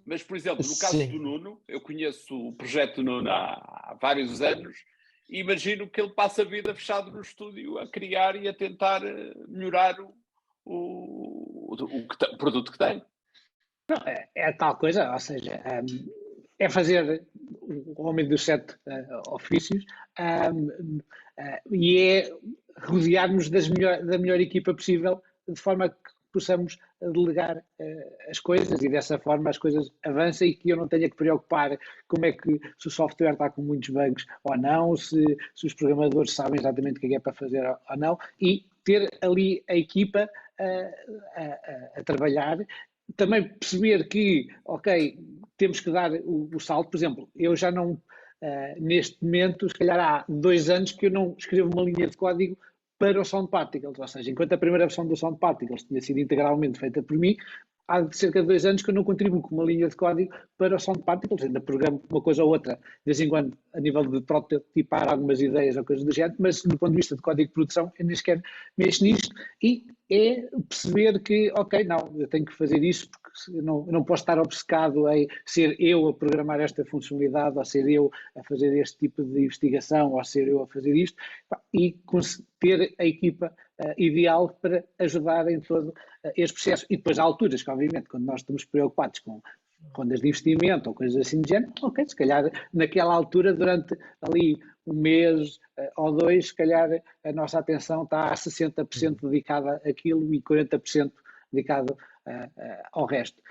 Mas, por exemplo, no caso do Nuno, eu conheço o projeto do Nuno há vários anos e imagino que ele passa a vida fechado no estúdio a criar e a tentar melhorar o produto que tem. Não, é tal coisa, ou seja, é fazer o homem dos 7 ofícios e é rodear-nos da melhor equipa possível, de forma que possamos delegar as coisas e dessa forma as coisas avançam e que eu não tenha que preocupar como é que se o software está com muitos bugs ou não, se os programadores sabem exatamente o que é para fazer ou não, e ter ali a equipa a trabalhar. Também perceber que, ok, temos que dar o salto. Por exemplo, eu já não, neste momento, se calhar há 2 anos que eu não escrevo uma linha de código para o Sound Particles, ou seja, enquanto a primeira versão do Sound Particles tinha sido integralmente feita por mim, há cerca de 2 anos que eu não contribuo com uma linha de código para o Sound Particles, ainda programo uma coisa ou outra, de vez em quando, a nível de prototipar algumas ideias ou coisas do género, mas do ponto de vista de código de produção, eu nem sequer mexo nisto, e é perceber que, ok, não, eu tenho que fazer isso, porque eu não posso estar obcecado em ser eu a programar esta funcionalidade, ou ser eu a fazer este tipo de investigação, ou ser eu a fazer isto, e ter a equipa ideal para ajudar em todo este processo. E depois há alturas que, obviamente, quando nós estamos preocupados com rondas de investimento ou coisas assim de género, ok, se calhar naquela altura, durante ali 1 mês ou 2, se calhar a nossa atenção está a 60% dedicada àquilo e 40% dedicado ao resto.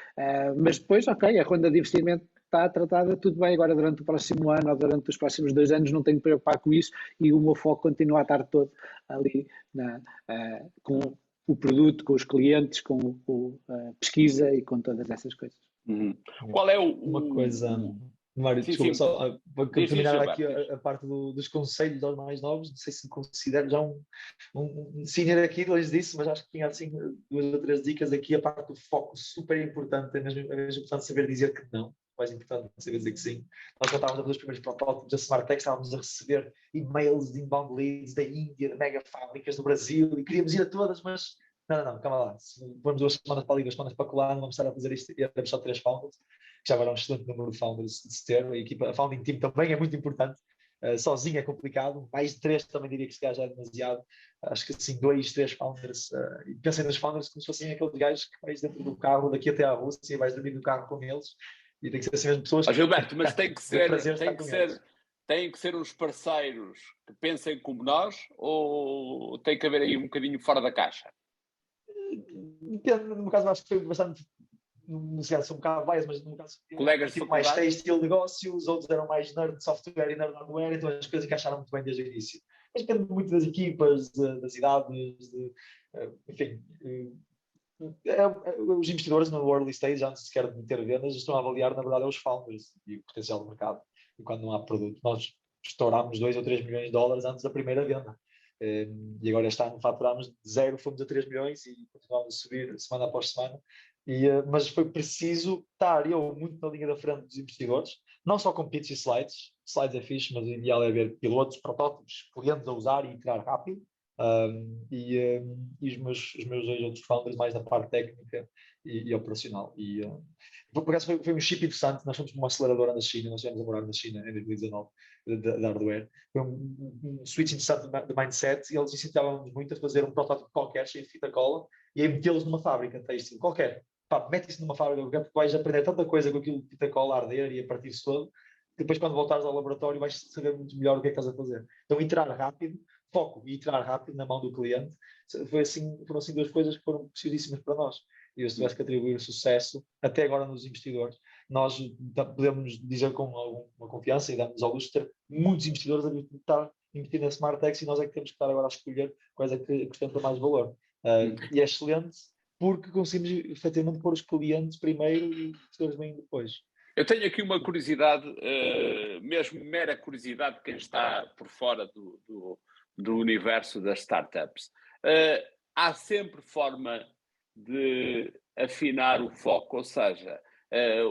Mas depois, ok, a ronda de investimento está tratada, tudo bem, agora durante o próximo ano ou durante os próximos 2 anos não tenho que preocupar com isso e o meu foco continua a estar todo ali com o produto, com os clientes, com a pesquisa e com todas essas coisas. Qual é uma coisa, Mário, desculpa, só para terminar aqui a parte dos conselhos aos mais novos, não sei se considero já um senior aqui, longe disso, mas acho que tinha assim 2 ou 3 dicas aqui. A parte do foco super importante, é mesmo importante saber dizer que não, mais importante saber dizer que sim. Nós já estávamos a fazer os primeiros protótipos da SmartTech, estávamos a receber e-mails de inbound leads da Índia, de mega fábricas do Brasil, e queríamos ir a todas, mas não, calma lá. Se formos 2 semanas para ali, 2 semanas para colar, não vamos estar a fazer isto e éramos só 3 founders, que já agora é um excelente número de founders de se ter. A equipa, a founding team também é muito importante. Sozinho é complicado, mais de 3 também diria que se calhar já é demasiado. Acho que assim, 2, 3 founders, e pensem nos founders como se fossem aqueles gajos que vais dentro do carro daqui até à Rússia e vais dormir no carro com eles, e tem que ser assim mesmo pessoas Gilberto, mas tem que ser, eles. têm que ser uns parceiros que pensem como nós, ou tem que haver aí um bocadinho fora da caixa? Depende, no meu caso acho que foi bastante, no caso sou um bocado bias, mas no meu caso Colegas de tipo mais faculdade? têxtil negócio, os outros eram mais nerd de software e nerd de hardware, então as coisas encaixaram muito bem desde o início. Mas depende muito das equipas, das idades, enfim. Os investidores no early stage, antes sequer de ter vendas, estão a avaliar, na verdade, os founders e o potencial do mercado. E quando não há produto, nós estourámos 2 ou 3 milhões de dólares antes da primeira venda. E agora este ano faturámos de 0, fomos a 3 milhões e continuamos a subir semana após semana. Mas foi preciso estar eu muito na linha da frente dos investidores, não só com pitch e slides. Slides é fixe, mas o ideal é ver pilotos, protótipos, clientes a usar e iterar rápido. E os meus 2 outros founders mais da parte técnica e operacional. Por acaso foi um chip interessante. Nós fomos para uma aceleradora na China, nós estivemos a morar na China em 2019, de hardware. Foi um switch interessante de mindset, e eles incentivavam-nos muito a fazer um protótipo qualquer, cheio de fita cola, e aí metê-los numa fábrica têxtil qualquer. Pá, mete isso numa fábrica qualquer, porque vais aprender tanta coisa com aquilo de fita cola a arder e a partir-se todo, que depois quando voltares ao laboratório vais saber muito melhor o que é que estás a fazer. Então iterar rápido, foco e iterar rápido na mão do cliente, foram assim 2 coisas que foram preciosíssimas para nós. E eu, se tivesse que atribuir sucesso, até agora nos investidores, nós podemos dizer com alguma confiança e damos ao luxo de ter muitos investidores a estar investindo na SmartX, e nós é que temos que estar agora a escolher quais é que acrescentam mais valor. E é excelente porque conseguimos efetivamente pôr os clientes primeiro e os investidores vêm depois. Eu tenho aqui uma curiosidade, mesmo mera curiosidade de quem está por fora do universo das startups. Há sempre forma de afinar o foco, ou seja,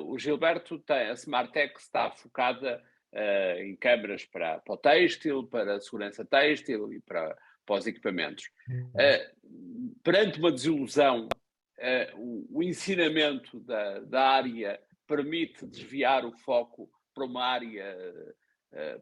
o Gilberto tem, a SmartX está focada em câmaras para o têxtil, para a segurança têxtil e para os equipamentos. Perante uma desilusão, o ensinamento da área permite desviar o foco para uma área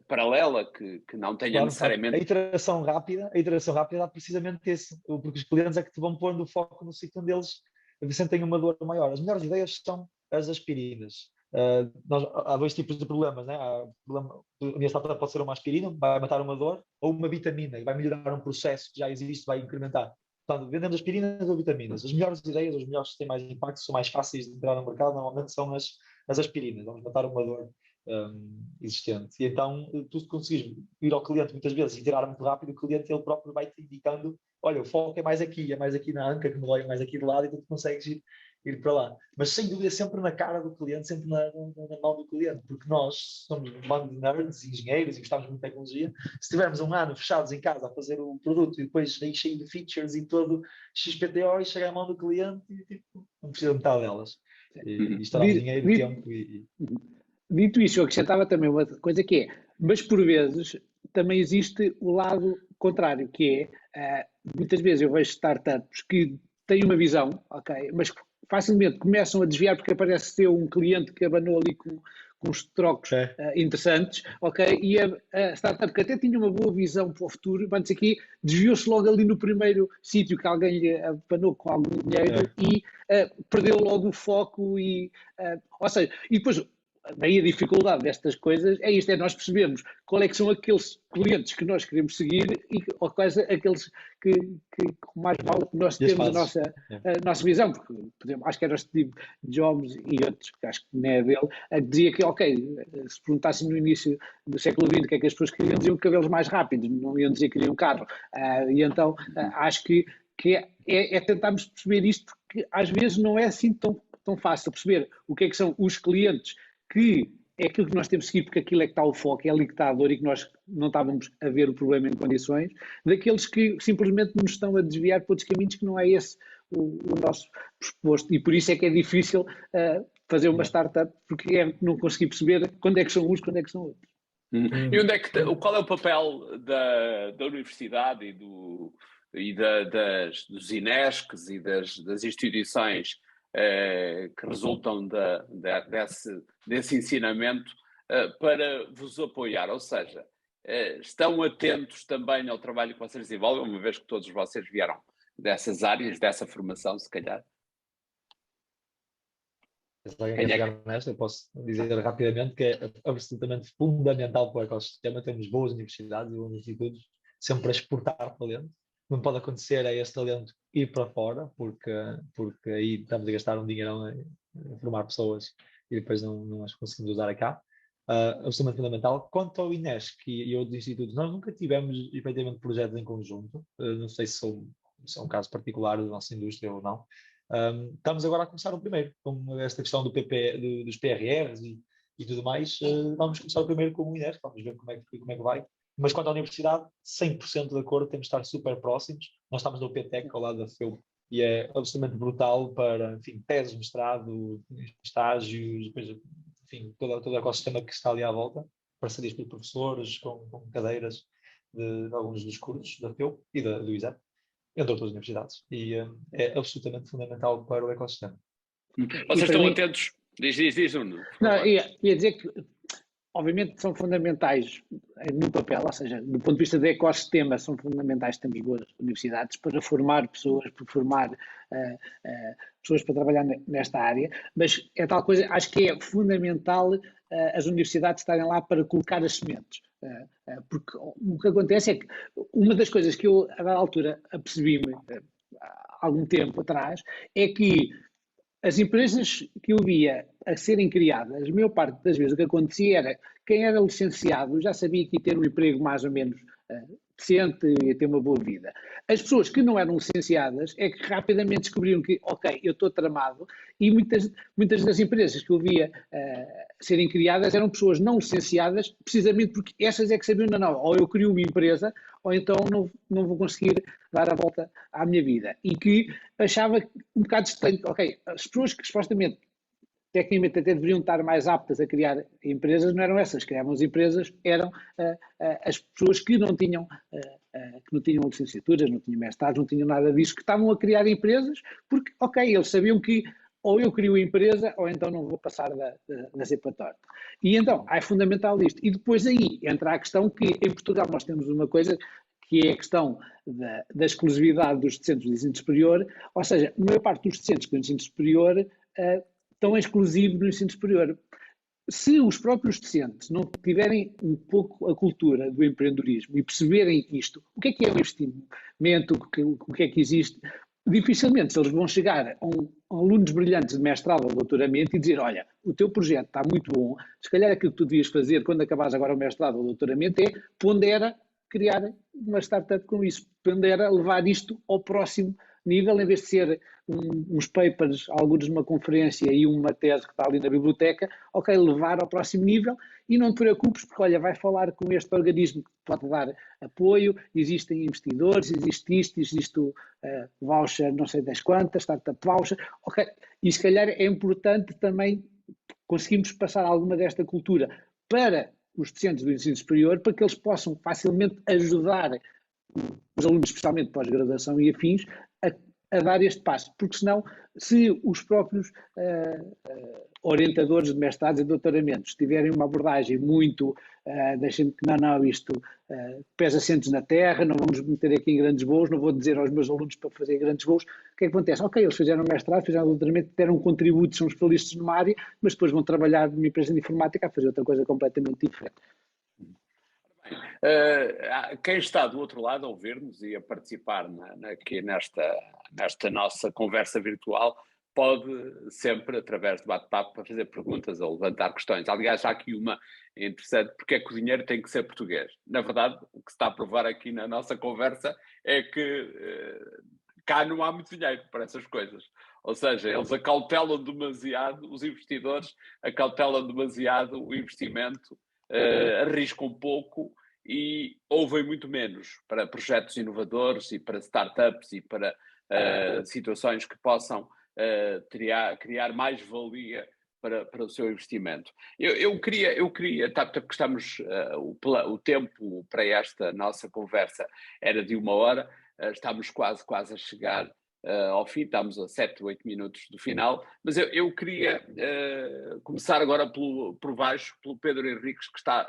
paralela que não tenha claro, necessariamente... A iteração rápida dá precisamente esse, porque os clientes é que te vão pondo o foco no sítio onde eles sentem uma dor maior. As melhores ideias são as aspirinas. Há 2 tipos de problemas, né? A minha startup pode ser uma aspirina, vai matar uma dor, ou uma vitamina, vai melhorar um processo que já existe, vai incrementar. Portanto, vendemos aspirinas ou vitaminas. As melhores ideias, os melhores que têm mais impacto, são mais fáceis de entrar no mercado, normalmente são as aspirinas. Vamos matar uma dor existente. E então, tu conseguires ir ao cliente muitas vezes e tirar muito rápido, o cliente ele próprio vai te indicando: olha, o foco é mais aqui na anca que me dói, mais aqui de lado, e tu consegues ir para lá. Mas sem dúvida sempre na cara do cliente, sempre na mão do cliente, porque nós somos um bando de nerds, engenheiros, e gostamos muito de tecnologia. Se tivermos um ano fechados em casa a fazer o produto e depois aí cheio de features e todo XPTO, e chega à mão do cliente e tipo, não precisa metade delas. E estará dinheiro, tempo Dito isso, eu acrescentava também uma coisa que é, mas por vezes também existe o lado contrário, que é, muitas vezes eu vejo startups que têm uma visão, ok, mas facilmente começam a desviar porque aparece ter um cliente que abanou ali com uns trocos interessantes, ok, e a startup que até tinha uma boa visão para o futuro, vamos aqui, desviou-se logo ali no primeiro sítio que alguém lhe abanou com algum dinheiro e perdeu logo o foco ou seja, e depois... Daí a dificuldade destas coisas é isto, é nós percebemos qual é que são aqueles clientes que nós queremos seguir ou quais aqueles que mais vale que nós temos a nossa visão, porque, por exemplo, acho que era o Steve Jobs e outros, que acho que não é dele, dizia que, ok, se perguntassem no início do século XX o que é que as pessoas queriam, diziam cabelos mais rápidos, não iam dizer que queriam um carro, e então acho que é tentarmos perceber isto, porque às vezes não é assim tão fácil perceber o que é que são os clientes que é aquilo que nós temos que seguir, porque aquilo é que está o foco, é ali que está a dor e que nós não estávamos a ver o problema em condições, daqueles que simplesmente nos estão a desviar para outros caminhos que não é esse o nosso pressuposto. E por isso é que é difícil fazer uma startup, porque não conseguir perceber quando é que são uns, quando é que são outros. E qual é o papel da universidade dos INESCs e das instituições que resultam desse ensinamento para vos apoiar. Ou seja, estão atentos também ao trabalho que vocês desenvolvem, uma vez que todos vocês vieram dessas áreas, dessa formação, se calhar. Se alguém quer pegar nesta, eu posso dizer rapidamente que é absolutamente fundamental para o ecossistema termos boas universidades e bons institutos sempre a exportar talento. Não pode acontecer é esse talento ir para fora, porque aí estamos a gastar um dinheirão a formar pessoas e depois não as conseguimos usar cá. Absolutamente fundamental. Quanto ao INESC e outros institutos, nós nunca tivemos efetivamente projetos em conjunto. Não sei se é um caso particular da nossa indústria ou não. Estamos agora a começar o primeiro, com esta questão dos PRRs e tudo mais. Vamos começar o primeiro com o INESC, vamos ver como é que vai. Mas quanto à universidade, 100% de acordo, temos de estar super próximos. Nós estamos na UPTEC, ao lado da FEUP, e é absolutamente brutal para, enfim, teses, mestrado, estágios, depois, enfim, todo o ecossistema que está ali à volta, parcerias com professores, com cadeiras de alguns dos cursos da FEUP e do ISEP, entre outras universidades. E é absolutamente fundamental para o ecossistema. Vocês estão atentos? Diz, Nuno. Não, ia dizer que, obviamente, são fundamentais no papel, ou seja, do ponto de vista do ecossistema, são fundamentais termos boas universidades para formar pessoas, para formar pessoas para trabalhar nesta área, mas é tal coisa, acho que é fundamental as universidades estarem lá para colocar as sementes. Porque o que acontece é que uma das coisas que eu, a dada altura, apercebi-me há algum tempo atrás, é que as empresas que eu via a serem criadas, a maior parte das vezes o que acontecia era quem era licenciado já sabia que ia ter um emprego mais ou menos decente, ia ter uma boa vida. As pessoas que não eram licenciadas é que rapidamente descobriram que, ok, eu estou tramado, e muitas das empresas que eu via serem criadas eram pessoas não licenciadas, precisamente porque essas é que sabiam, não, ou eu crio uma empresa, ou então não vou conseguir dar a volta à minha vida. E que achava um bocado estranho, ok, as pessoas que supostamente tecnicamente até deveriam estar mais aptas a criar empresas, não eram essas. Criavam as empresas, eram as pessoas que não tinham licenciaturas, não tinham mestrados, não tinham nada disso, que estavam a criar empresas, porque, ok, eles sabiam que ou eu crio a empresa, ou então não vou passar da cepa torta. E então, é fundamental isto. E depois aí entra a questão que em Portugal nós temos uma coisa que é a questão da exclusividade dos docentes do ensino superior, ou seja, a maior parte dos docentes do ensino superior estão exclusivos no ensino superior. Se os próprios docentes não tiverem um pouco a cultura do empreendedorismo e perceberem isto, o que é um investimento, o que é que existe, dificilmente eles vão chegar a alunos brilhantes de mestrado ou doutoramento e dizer, olha, o teu projeto está muito bom, se calhar aquilo que tu devias fazer quando acabares agora o mestrado ou o doutoramento é pondera criar uma startup com isso, pondera levar isto ao próximo nível, em vez de ser uns papers, alguns de uma conferência e uma tese que está ali na biblioteca, ok, levar ao próximo nível e não te preocupes, porque olha, vai falar com este organismo que pode dar apoio, existem investidores, existe isto, existe o voucher não sei das quantas, startup voucher, ok, e se calhar é importante também conseguirmos passar alguma desta cultura para os docentes do ensino superior, para que eles possam facilmente ajudar os alunos, especialmente pós-graduação e afins, a dar este passo, porque senão, se os próprios orientadores de mestrados e doutoramentos tiverem uma abordagem muito, deixem-me que isto pés assentos na terra, não vamos meter aqui em grandes voos, não vou dizer aos meus alunos para fazer grandes voos, o que é que acontece? Ok, eles fizeram mestrado, fizeram doutoramento, deram um contributo, são especialistas numa área, mas depois vão trabalhar numa empresa de informática a fazer outra coisa completamente diferente. Quem está do outro lado a ouvir-nos e a participar aqui nesta nossa conversa virtual pode sempre, através de bate-papo, fazer perguntas ou levantar questões. Aliás, há aqui uma interessante, porque é que o dinheiro tem que ser português? Na verdade, o que se está a provar aqui na nossa conversa é que cá não há muito dinheiro para essas coisas. Ou seja, eles acautelam demasiado, os investidores acautelam demasiado o investimento, arriscam pouco e ouvem muito menos para projetos inovadores e para startups e para situações que possam criar mais valia para o seu investimento. Eu queria, porque estamos, o tempo para esta nossa conversa era de 1 hora, estamos quase a chegar ao fim, estamos a 7, 8 minutos do final, mas eu queria começar agora por baixo, pelo Pedro Henriques, que está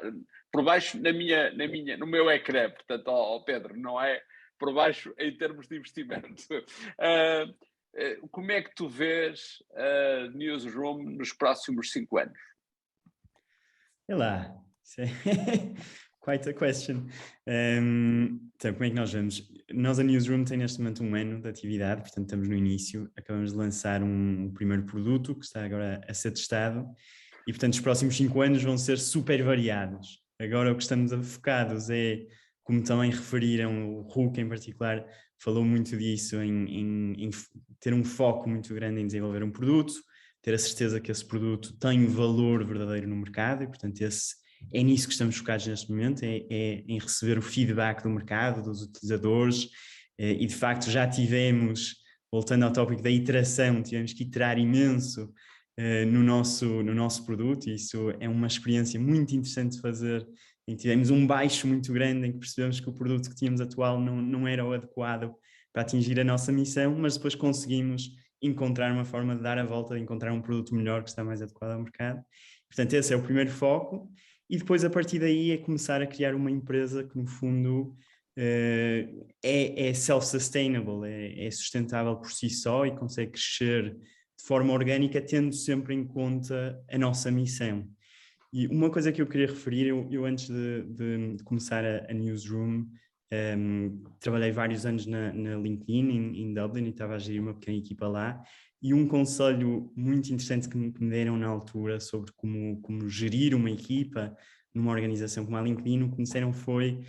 por baixo no meu ecrã, portanto, Pedro, não é por baixo em termos de investimento. Como é que tu vês a Newsroom nos próximos 5 anos? Sei lá, isso é quite a question. Então, como é que nós vamos? Nós, a Newsroom, tem neste momento 1 ano de atividade, portanto estamos no início, acabamos de lançar um primeiro produto que está agora a ser testado e, portanto, os próximos 5 anos vão ser super variados. Agora o que estamos focados é, como também referiram, o Hulk em particular falou muito disso, em ter um foco muito grande em desenvolver um produto, ter a certeza que esse produto tem valor verdadeiro no mercado e, portanto, é nisso que estamos focados neste momento, é em receber o feedback do mercado, dos utilizadores, e de facto já tivemos, voltando ao tópico da iteração, tivemos que iterar imenso no nosso produto, e isso é uma experiência muito interessante de fazer, em que tivemos um baixo muito grande em que percebemos que o produto que tínhamos atual não era o adequado para atingir a nossa missão, mas depois conseguimos encontrar uma forma de dar a volta, de encontrar um produto melhor que está mais adequado ao mercado. Portanto, esse é o primeiro foco. E depois, a partir daí, é começar a criar uma empresa que, no fundo, é self-sustainable, é sustentável por si só e consegue crescer de forma orgânica, tendo sempre em conta a nossa missão. E uma coisa que eu queria referir, eu antes de começar a Newsroom, trabalhei vários anos na LinkedIn, em Dublin, e estava a gerir uma pequena equipa lá. E um conselho muito interessante que me deram na altura sobre como gerir uma equipa numa organização como a LinkedIn, o que me disseram foi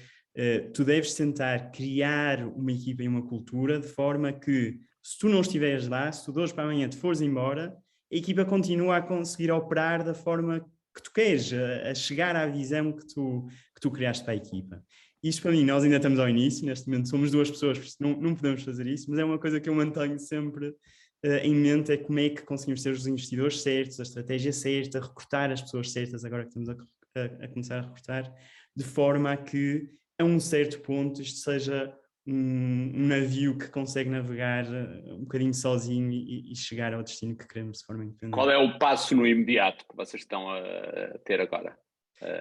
tu deves tentar criar uma equipa e uma cultura de forma que, se tu não estiveres lá, se tu de hoje para amanhã te fores embora, a equipa continua a conseguir operar da forma que tu queres, a chegar à visão que tu criaste para a equipa. Isto para mim, nós ainda estamos ao início, neste momento somos 2 pessoas, por isso não podemos fazer isso, mas é uma coisa que eu mantenho sempre em mente, é como é que conseguimos ter os investidores certos, a estratégia certa, recrutar as pessoas certas, agora que estamos a começar a recrutar, de forma a que, a um certo ponto, isto seja um navio que consegue navegar um bocadinho sozinho e chegar ao destino que queremos de forma independente. Qual é o passo no imediato que vocês estão a ter agora?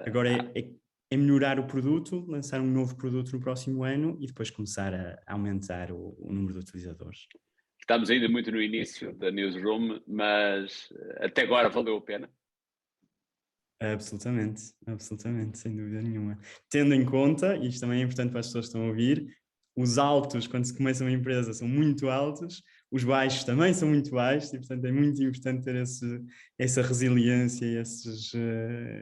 Agora é melhorar o produto, lançar um novo produto no próximo ano e depois começar a aumentar o número de utilizadores. Estamos ainda muito no início da Newsroom, mas até agora valeu a pena? Absolutamente, sem dúvida nenhuma. Tendo em conta, e isto também é importante para as pessoas que estão a ouvir, os altos, quando se começa uma empresa, são muito altos, os baixos também são muito baixos, e portanto é muito importante ter essa resiliência,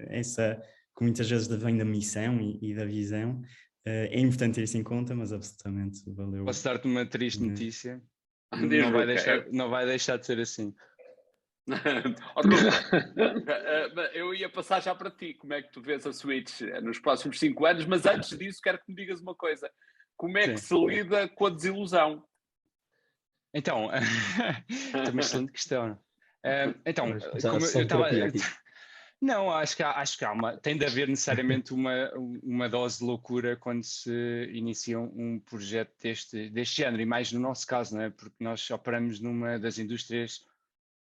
essa que muitas vezes vem da missão e da visão. É importante ter isso em conta, mas absolutamente valeu. Posso dar-te uma triste notícia? Diz, não vai deixar de ser assim. Eu ia passar já para ti, como é que tu vês a Switch nos próximos 5 anos, mas antes disso quero que me digas uma coisa, como é que se lida com a desilusão? Então, é uma excelente questão. Então, como eu estava... Não, acho que tem de haver necessariamente uma dose de loucura quando se inicia um projeto deste género, e mais no nosso caso, não é? Porque nós operamos numa das indústrias,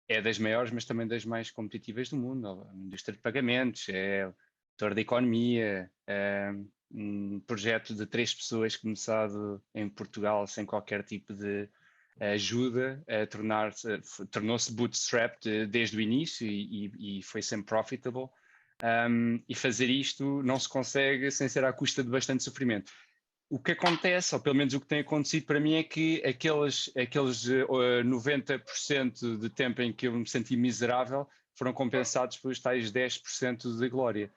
é das maiores, mas também das mais competitivas do mundo, a indústria de pagamentos, é o setor da economia, um projeto de 3 pessoas começado em Portugal sem qualquer tipo de ajuda, tornou-se bootstrapped desde o início e foi sempre profitable. E fazer isto não se consegue sem ser à custa de bastante sofrimento. O que acontece, ou pelo menos o que tem acontecido para mim, é que aqueles 90% de tempo em que eu me senti miserável foram compensados pelos tais 10% de glória.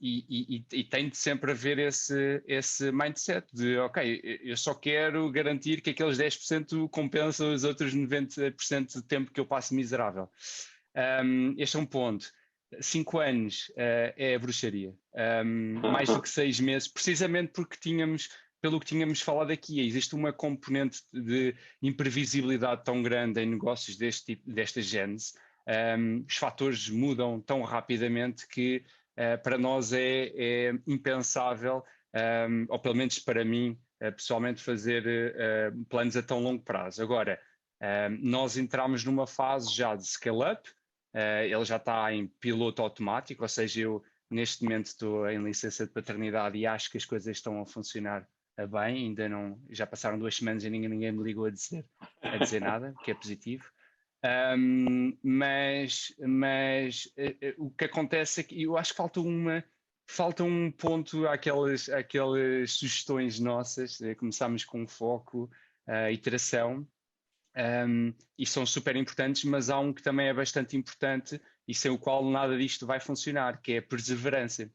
E tem de sempre haver esse mindset de, ok, eu só quero garantir que aqueles 10% compensam os outros 90% de tempo que eu passo miserável. Este é um ponto. 5 anos é a bruxaria. Mais do que 6 meses, precisamente porque pelo que tínhamos falado aqui, existe uma componente de imprevisibilidade tão grande em negócios desta gênese. Os fatores mudam tão rapidamente que para nós é impensável, ou pelo menos para mim, pessoalmente fazer planos a tão longo prazo. Agora, nós entramos numa fase já de scale-up, ele já está em piloto automático, ou seja, eu neste momento estou em licença de paternidade e acho que as coisas estão a funcionar bem, ainda não, já passaram 2 semanas e ninguém me ligou a dizer nada, o que é positivo. Mas o que acontece é que eu acho que falta um ponto àquelas sugestões nossas. Começámos com foco, iteração, e são super importantes, mas há um que também é bastante importante e sem o qual nada disto vai funcionar, que é a perseverança.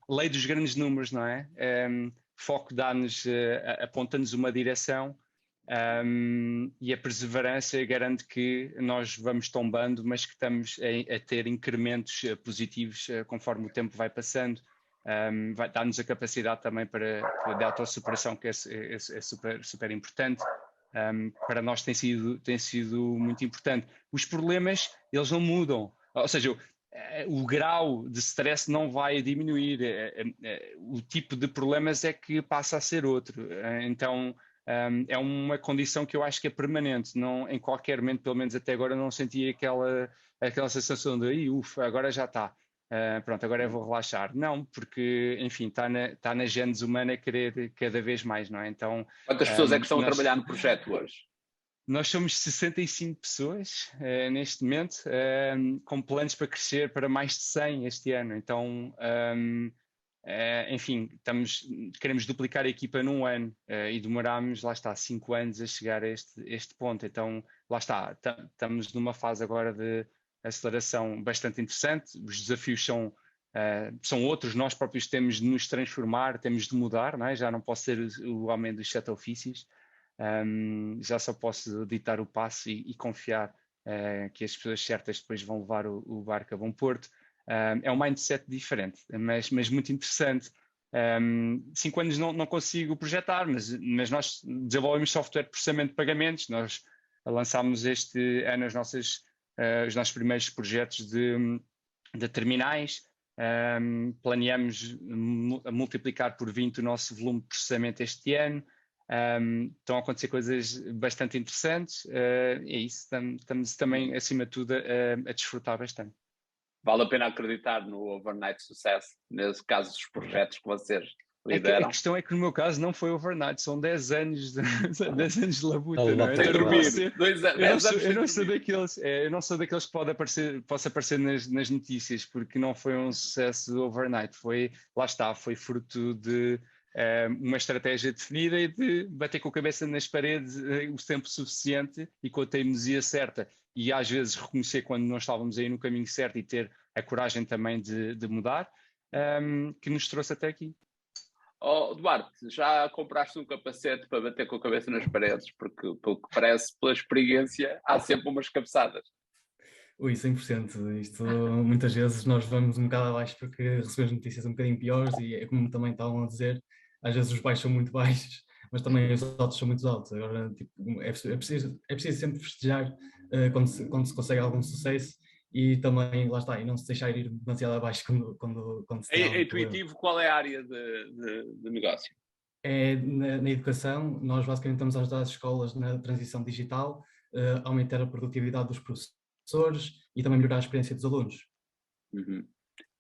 Lei dos grandes números, não é? Foco dá-nos, aponta-nos uma direção, e a perseverança garante que nós vamos tombando, mas que estamos a ter incrementos positivos conforme o tempo vai passando. Vai dar-nos a capacidade também de autossuperação, que é super importante. Para nós tem sido muito importante. Os problemas, eles não mudam. Ou seja, o grau de stress não vai diminuir. O tipo de problemas é que passa a ser outro. Então, é uma condição que eu acho que é permanente. Não, em qualquer momento, pelo menos até agora, não senti aquela sensação de ufa, agora já está. Pronto, agora eu vou relaxar. Não, porque, enfim, está na gênese humana querer cada vez mais, não é? Então, quantas pessoas é que estão a trabalhar no projeto hoje? Nós somos 65 pessoas neste momento, com planos para crescer para mais de 100 este ano. Então, enfim, queremos duplicar a equipa num ano e demorámos, lá está, 5 anos a chegar a este ponto. Então, lá está, estamos numa fase agora de aceleração bastante interessante. Os desafios são outros, nós próprios temos de nos transformar, temos de mudar, não é? Já não posso ser o homem dos 7 ofícios, já só posso ditar o passo e confiar que as pessoas certas depois vão levar o barco a bom porto. É um mindset diferente, mas muito interessante. 5 anos não consigo projetar, mas nós desenvolvemos software de processamento de pagamentos. Nós lançámos este ano os nossos primeiros projetos de terminais. Planeamos multiplicar por 20 o nosso volume de processamento este ano. Estão a acontecer coisas bastante interessantes. É isso, estamos também, acima de tudo, a desfrutar bastante. Vale a pena acreditar no overnight sucesso, nesse caso dos projetos que vocês lideram? A questão é que no meu caso não foi overnight, são 10 anos de labuta, não é? Sem dormir. Eu não sou daqueles que possa aparecer nas notícias, porque não foi um sucesso overnight, lá está, foi fruto de uma estratégia definida e de bater com a cabeça nas paredes o tempo suficiente e com a teimosia certa, e às vezes reconhecer quando não estávamos aí no caminho certo e ter a coragem também de mudar, que nos trouxe até aqui. Duarte, já compraste um capacete para bater com a cabeça nas paredes? Porque, pelo que parece, pela experiência, há sempre umas cabeçadas. Ui, 100%. Isto, muitas vezes nós vamos um bocado abaixo porque recebemos notícias um bocadinho piores e é como também estavam a dizer, às vezes os baixos são muito baixos, mas também os altos são muito altos. Agora, tipo, é preciso sempre festejar quando se consegue algum sucesso e também, lá está, e não se deixar ir demasiado abaixo quando se tem É intuitivo, qual é a área de negócio? É na educação. Nós basicamente estamos a ajudar as escolas na transição digital, aumentar a produtividade dos professores e também melhorar a experiência dos alunos. Uhum.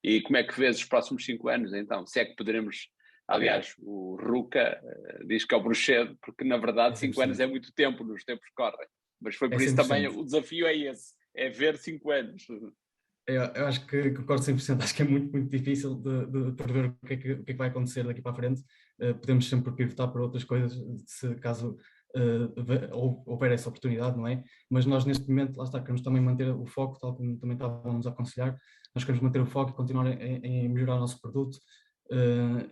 E como é que vês os próximos 5 anos, então? Se é que poderemos... Aliás, o Ruca diz que é o bruxedo, porque na verdade 5 anos é muito tempo, nos tempos que correm. Mas foi por isso também o desafio é esse, é ver 5 anos. Eu acho que concordo 100%, acho que é muito, muito difícil de prever o que é que vai acontecer daqui para a frente. Podemos sempre pivotar para outras coisas, se caso houver essa oportunidade, não é? Mas nós neste momento, lá está, queremos também manter o foco, tal como também estávamos a aconselhar, nós queremos manter o foco e continuar em melhorar o nosso produto.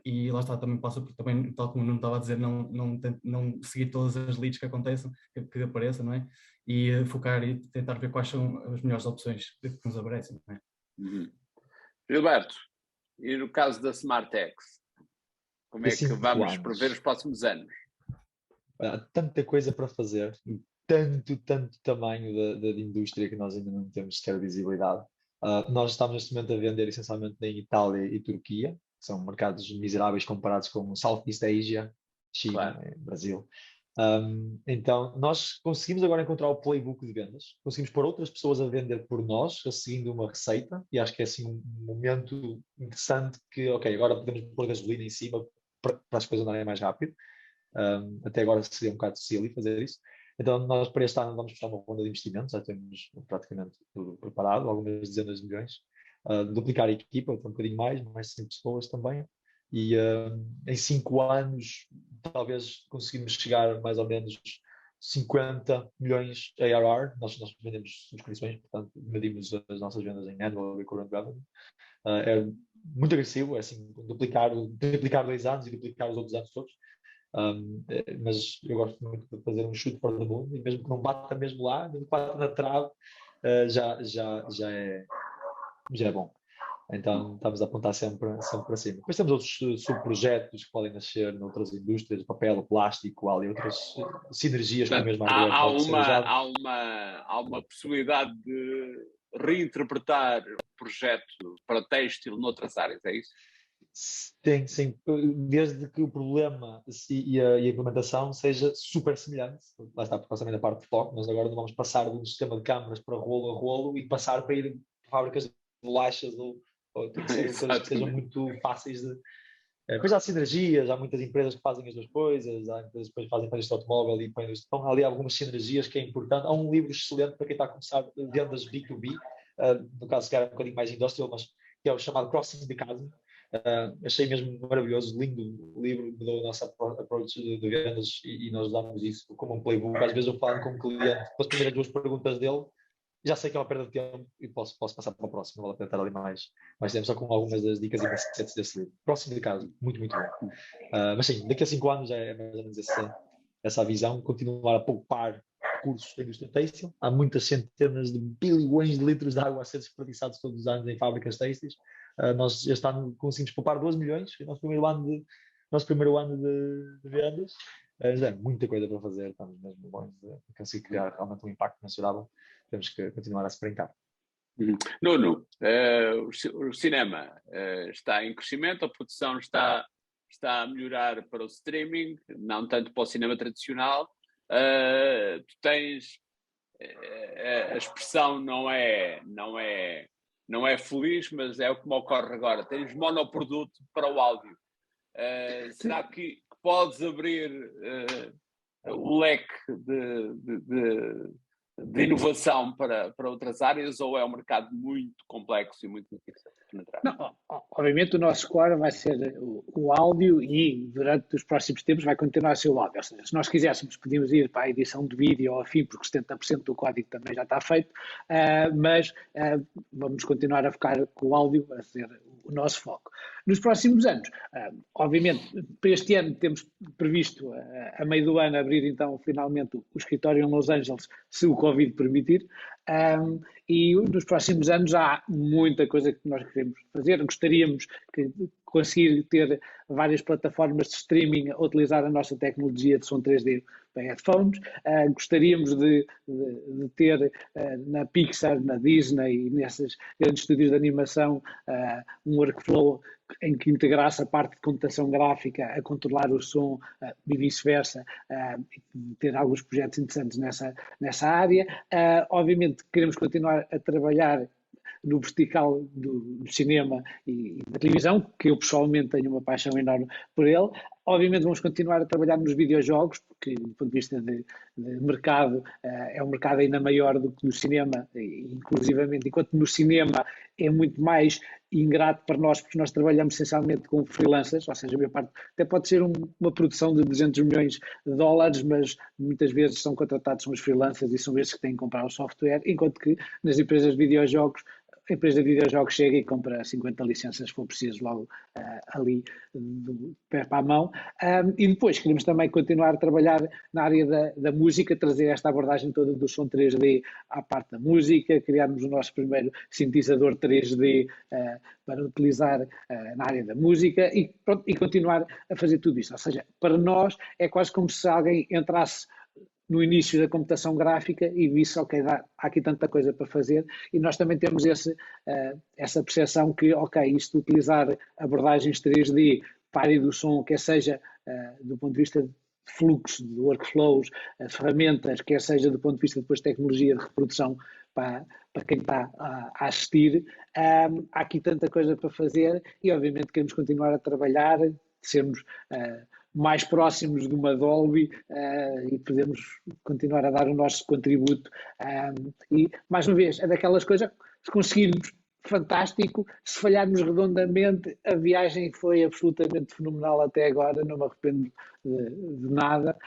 E lá está, também passa por, também, tal como não estava a dizer, não seguir todas as leads que aconteçam, que apareçam, não é? E focar e tentar ver quais são as melhores opções que nos aparecem, não é? Uhum. Gilberto, e no caso da SmartX, como é que vamos prever os próximos anos? Há tanta coisa para fazer, tanto tamanho da indústria que nós ainda não temos sequer visibilidade. Nós estamos neste momento a vender essencialmente em Itália e Turquia, que são mercados miseráveis comparados com o Southeast Asia, China, Claro. Brasil. Então, nós conseguimos agora encontrar o playbook de vendas, conseguimos pôr outras pessoas a vender por nós, seguindo uma receita, e acho que é assim um momento interessante que, ok, agora podemos pôr gasolina em cima para as coisas andarem mais rápido. Até agora seria um bocado silly fazer isso. Então, nós para este ano vamos fechar uma ronda de investimentos, já temos praticamente tudo preparado, algumas dezenas de milhões. Duplicar a equipa, um bocadinho mais 100 pessoas também. E em 5 anos, talvez conseguimos chegar mais ou menos 50 milhões ARR. Nós vendemos subscrições, portanto, medimos as nossas vendas em Annual Recurrent Revenue. É muito agressivo, é assim, triplicar 2 anos e duplicar os outros anos todos. Mas eu gosto muito de fazer um shoot for the moon, e mesmo que não bata mesmo lá, mesmo que bata na trave, já é bom. Então estamos a apontar sempre para cima. Depois temos outros subprojetos que podem nascer noutras indústrias, papel, plástico, há ali outras sinergias com a mesma hardware pode ser usada. Há uma possibilidade de reinterpretar o projeto para têxtil noutras áreas, é isso? Sim. Desde que o problema e a implementação seja super semelhante. Lá está, por causa também da parte de foco, mas agora não vamos passar de um sistema de câmaras para rolo a rolo e passar para ir para fábricas de bolachas ou tem que ser coisas que sejam muito fáceis de... Depois há sinergias, há muitas empresas que fazem as duas coisas, há empresas que depois fazem para este automóvel e para então há ali algumas sinergias que é importante. Há um livro excelente para quem está a começar vendas B2B, no caso se calhar um bocadinho mais industrial, mas que é o chamado Crossing the Chasm. Achei mesmo maravilhoso, lindo o livro, mudou a nossa approach de vendas e nós usamos isso como um playbook. Às vezes eu falo com um cliente, com as primeiras 2 perguntas dele, já sei que é uma perda de tempo e posso passar para o próximo, não vale a pena estar ali mais tempo, só com algumas das dicas e insights desse livro. Próximo de caso, muito bom. Mas sim, daqui a 5 anos já é mais ou menos essa visão, continuar a poupar recursos da indústria têxtil. Há muitas centenas de bilhões de litros de água a ser desperdiçados todos os anos em fábricas têxteis. Nós este ano conseguimos poupar 12 milhões, foi o nosso primeiro ano de vendas. Já é muita coisa para fazer, estamos mesmo longe de conseguir criar realmente um impacto mensurável. Temos que continuar a se brincar. Nuno, o cinema está em crescimento, a produção está a melhorar para o streaming, não tanto para o cinema tradicional. Tu tens a expressão não é feliz, mas é o que me ocorre agora. Tens monoproduto para o áudio. Será que podes abrir o leque de inovação para outras áreas, ou é um mercado muito complexo e muito difícil de penetrar? Não, obviamente o nosso core vai ser o áudio e durante os próximos tempos vai continuar a ser o áudio. Ou seja, se nós quiséssemos, podíamos ir para a edição de vídeo ou afim, porque 70% do código também já está feito, mas vamos continuar a focar com o áudio a ser o nosso foco. Nos próximos anos, obviamente, para este ano temos previsto a meio do ano abrir então finalmente o escritório em Los Angeles, se o Covid permitir, e nos próximos anos há muita coisa que nós queremos fazer. Gostaríamos de conseguir ter várias plataformas de streaming a utilizar a nossa tecnologia de som 3D para headphones. Gostaríamos de ter na Pixar, na Disney e nesses grandes estúdios de animação um workflow em que integrasse a parte de computação gráfica a controlar o som e vice-versa, ter alguns projetos interessantes nessa área. Obviamente queremos continuar a trabalhar no vertical do cinema e da televisão, que eu pessoalmente tenho uma paixão enorme por ele. Obviamente vamos continuar a trabalhar nos videojogos, porque do ponto de vista de mercado, é um mercado ainda maior do que no cinema, inclusivamente, enquanto no cinema é muito mais ingrato para nós, porque nós trabalhamos essencialmente com freelancers, ou seja, a minha parte até pode ser uma produção de 200 milhões de dólares, mas muitas vezes são contratados os freelancers e são esses que têm que comprar o software, enquanto que nas empresas de videojogos, a empresa de videojogos chega e compra 50 licenças, se for preciso, logo ali do pé para a mão. E depois queremos também continuar a trabalhar na área da música, trazer esta abordagem toda do som 3D à parte da música, criarmos o nosso primeiro sintetizador 3D para utilizar na área da música e continuar a fazer tudo isso. Ou seja, para nós é quase como se alguém entrasse no início da computação gráfica e visse, ok, há aqui tanta coisa para fazer, e nós também temos essa percepção que, ok, isto de utilizar abordagens 3D para a área do som, quer seja do ponto de vista de fluxo, de workflows, ferramentas, quer seja do ponto de vista depois de tecnologia de reprodução para quem está a assistir. Há aqui tanta coisa para fazer e obviamente queremos continuar a trabalhar, sermos mais próximos de uma Dolby e podemos continuar a dar o nosso contributo. E, mais uma vez, é daquelas coisas, se conseguirmos, fantástico. Se falharmos redondamente, a viagem foi absolutamente fenomenal até agora, não me arrependo de nada,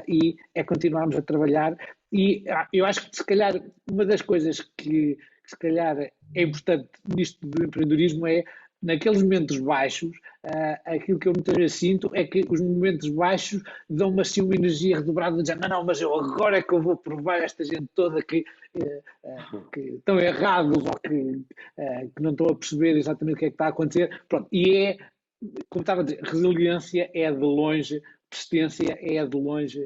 e é continuarmos a trabalhar. E eu acho que, se calhar, uma das coisas que se calhar é importante nisto do empreendedorismo é, naqueles momentos baixos, aquilo que eu muitas vezes sinto é que os momentos baixos dão-me assim uma energia redobrada, dizendo, não, mas eu agora é que eu vou provar a esta gente toda que estão errados ou que não estão a perceber exatamente o que é que está a acontecer. Pronto, e como estava a dizer, resiliência é de longe, persistência é de longe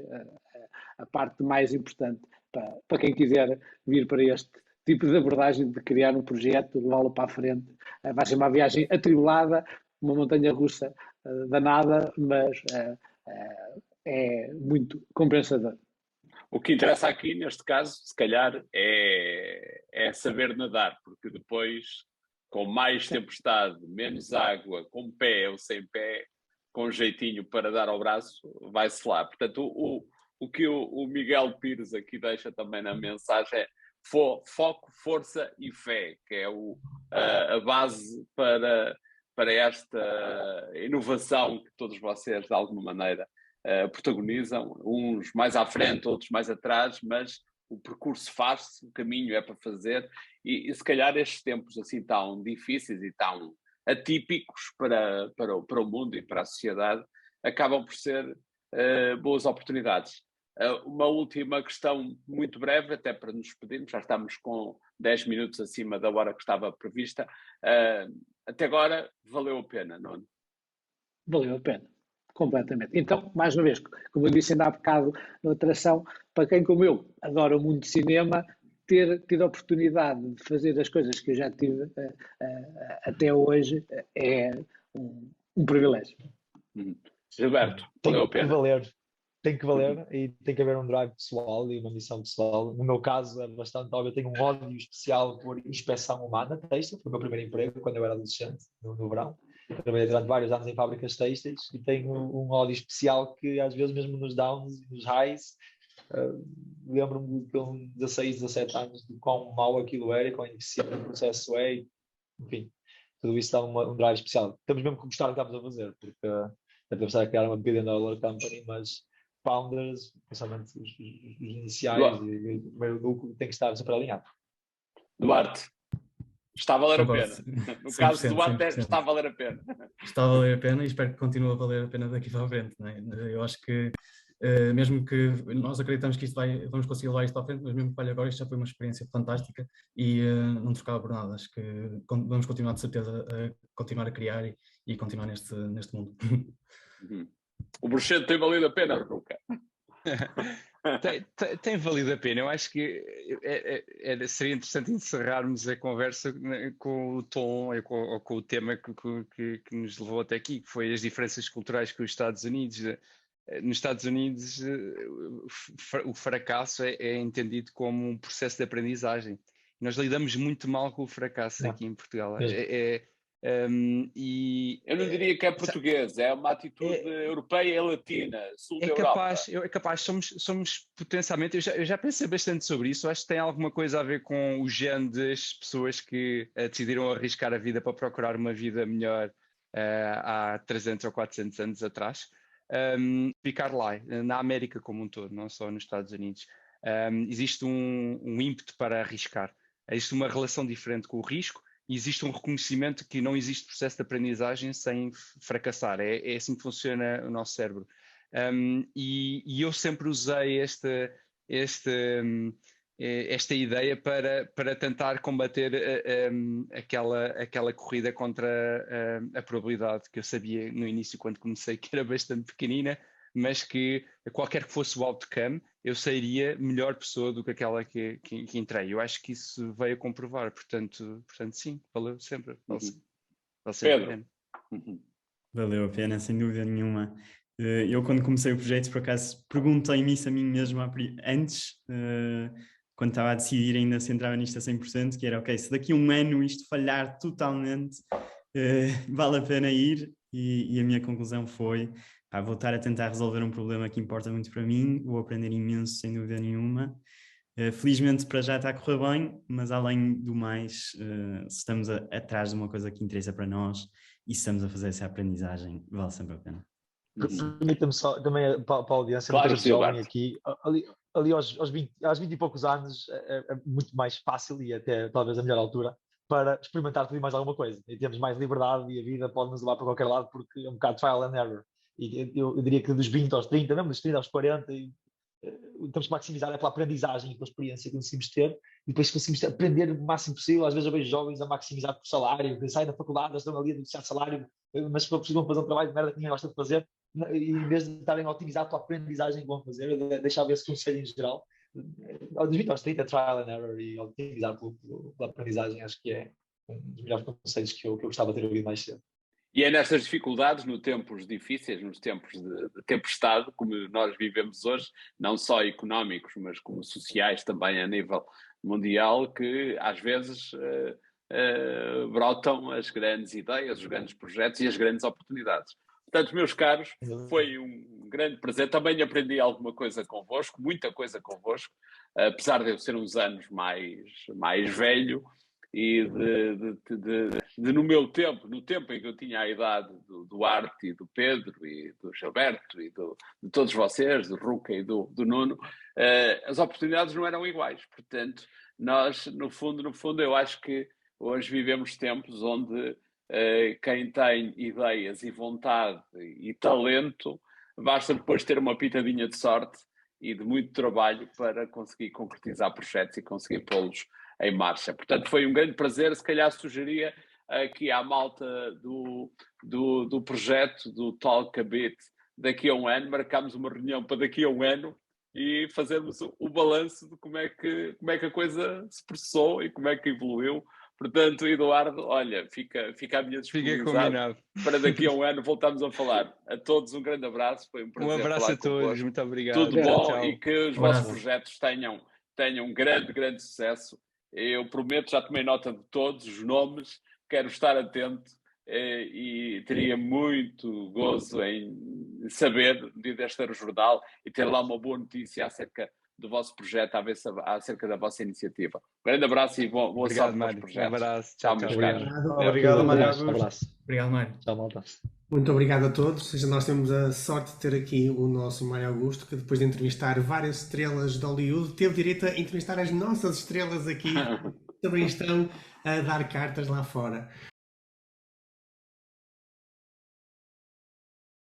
a parte mais importante para quem quiser vir para este tipo de abordagem de criar um projeto, levá-lo para a frente. Vai ser uma viagem atribulada, uma montanha russa danada, mas é muito compensador. O que interessa aqui, neste caso, se calhar, é saber nadar, porque depois, com mais tempestade, menos água, com pé ou sem pé, com jeitinho para dar ao braço, vai-se lá. Portanto, o que o Miguel Pires aqui deixa também na mensagem é foco, força e fé, que é a base para esta inovação que todos vocês, de alguma maneira, protagonizam, uns mais à frente, outros mais atrás, mas o percurso faz-se, o caminho é para fazer, e se calhar estes tempos assim tão difíceis e tão atípicos para o mundo e para a sociedade acabam por ser boas oportunidades. Uma última questão muito breve, até para nos despedirmos, já estamos com 10 minutos acima da hora que estava prevista. Até agora, valeu a pena, não é? Valeu a pena, completamente. Então, mais uma vez, como eu disse ainda há bocado na atração, para quem como eu adora o mundo de cinema, ter tido a oportunidade de fazer as coisas que eu já tive até hoje é um privilégio. Gilberto, valeu a pena. Tem que valer e tem que haver um drive pessoal e uma missão pessoal. No meu caso é bastante óbvio, eu tenho um ódio especial por inspeção humana têxtil, foi o meu primeiro emprego quando eu era adolescente, no verão. Trabalhei durante vários anos em fábricas têxteis e tenho um ódio especial que às vezes mesmo nos downs e nos highs, lembro-me com 16, 17 anos de quão mau aquilo era e quão ineficiente o processo é, enfim, tudo isso dá um drive especial. Temos mesmo que gostar do que estamos a fazer, porque até pensar que era uma billion-dollar company, mas founders, principalmente os iniciais e o primeiro núcleo, tem que estar sempre alinhado. Duarte, está a valer a pena. No caso do Duarte, está a valer a pena. Está a valer a pena e espero que continue a valer a pena daqui para a frente. Não é? Eu acho que, mesmo que nós acreditamos que vamos conseguir levar isto à frente, mas mesmo que falhe agora, isto já foi uma experiência fantástica e não trocava por nada. Acho que vamos continuar de certeza a continuar a criar e continuar neste mundo. O bruxedo tem valido a pena, Ruca? Tem valido a pena. Eu acho que seria interessante encerrarmos a conversa com o tom ou com o tema que nos levou até aqui, que foi as diferenças culturais com os Estados Unidos. Nos Estados Unidos, o fracasso é entendido como um processo de aprendizagem. Nós lidamos muito mal com o fracasso aqui em Portugal. Eu não diria que é português, é uma atitude europeia e latina, sul da Europa. É capaz, somos potencialmente, eu já pensei bastante sobre isso, acho que tem alguma coisa a ver com o gene das pessoas que decidiram arriscar a vida para procurar uma vida melhor há 300 ou 400 anos atrás, ficar lá, na América como um todo, não só nos Estados Unidos. Existe um ímpeto para arriscar, existe uma relação diferente com o risco. Existe um reconhecimento que não existe processo de aprendizagem sem fracassar. É assim que funciona o nosso cérebro. E eu sempre usei esta ideia para tentar combater aquela corrida contra a probabilidade, que eu sabia no início, quando comecei, que era bastante pequenina, mas que qualquer que fosse o outcome, eu seria melhor pessoa do que aquela que entrei. Eu acho que isso veio a comprovar, portanto sim, valeu sempre. Pedro. Valeu a pena, sem dúvida nenhuma. Eu, quando comecei o projeto, por acaso, perguntei-me isso a mim mesmo antes, quando estava a decidir ainda se entrava nisto a 100%, que era, ok, se daqui a um ano isto falhar totalmente, vale a pena ir, e a minha conclusão foi, vou estar a tentar resolver um problema que importa muito para mim, vou aprender imenso, sem dúvida nenhuma. Felizmente para já está a correr bem, mas além do mais, se estamos atrás de uma coisa que interessa para nós e se estamos a fazer essa aprendizagem, vale sempre a pena. Permita-me só, também para a audiência, Claro, muita gente sim, jovem Bart. aqui, ali aos 20 e poucos anos é muito mais fácil e até talvez a melhor altura para experimentar tudo e mais alguma coisa. E temos mais liberdade e a vida pode nos levar para qualquer lado porque é um bocado trial and error. E eu diria que dos 20 aos 30, mesmo dos 30 aos 40, temos que maximizar pela aprendizagem e pela experiência que conseguimos ter e depois conseguimos aprender o máximo possível. Às vezes eu vejo jovens a maximizar por salário, que saem da faculdade, estão ali a negociar salário, mas precisam fazer um trabalho de merda que ninguém gosta de fazer, e em vez de estarem a otimizar pela aprendizagem que vão fazer, eu deixava esse conselho em geral, dos 20 aos 30, trial and error e otimizar pela aprendizagem, acho que é um dos melhores conselhos que eu gostava de ter ouvido mais cedo. E é nestas dificuldades, nos tempos difíceis, nos tempos de tempestade, como nós vivemos hoje, não só económicos, mas como sociais também a nível mundial, que às vezes brotam as grandes ideias, os grandes projetos e as grandes oportunidades. Portanto, meus caros, foi um grande prazer. Também aprendi alguma coisa convosco, muita coisa convosco, apesar de eu ser uns anos mais velho, e no meu tempo, no tempo em que eu tinha a idade do Duarte e do Pedro e do Gilberto e de todos vocês, do Ruca e do Nuno, as oportunidades não eram iguais. Portanto, nós, no fundo, eu acho que hoje vivemos tempos onde quem tem ideias e vontade e talento, basta depois ter uma pitadinha de sorte e de muito trabalho para conseguir concretizar projetos e conseguir pô-los em marcha. Portanto, foi um grande prazer. Se calhar sugeria aqui à malta do projeto, do Talk a Bit, daqui a um ano, marcámos uma reunião para daqui a um ano e fazermos o balanço de como é que a coisa se processou e como é que evoluiu. Portanto, Eduardo, olha, fica a minha disponibilidade para daqui a um ano voltarmos a falar. A todos um grande abraço, foi um prazer. Um abraço falar a todos, convosco. muito obrigado. Tudo bom. Tchau. E que os vossos projetos tenham grande sucesso. Eu prometo, já tomei nota de todos os nomes, quero estar atento e teria muito gozo em saber, de deste jornal, e ter lá uma boa notícia acerca do vosso projeto, acerca da vossa iniciativa. Um grande abraço e boa sorte para os projetos. Um abraço. Tchau, meus caros. Obrigado, Mário. Abraço. Obrigado, Mário. Tchau, malta. Muito obrigado a todos. Nós temos a sorte de ter aqui o nosso Mário Augusto, que depois de entrevistar várias estrelas de Hollywood, teve direito a entrevistar as nossas estrelas aqui, que também estão a dar cartas lá fora.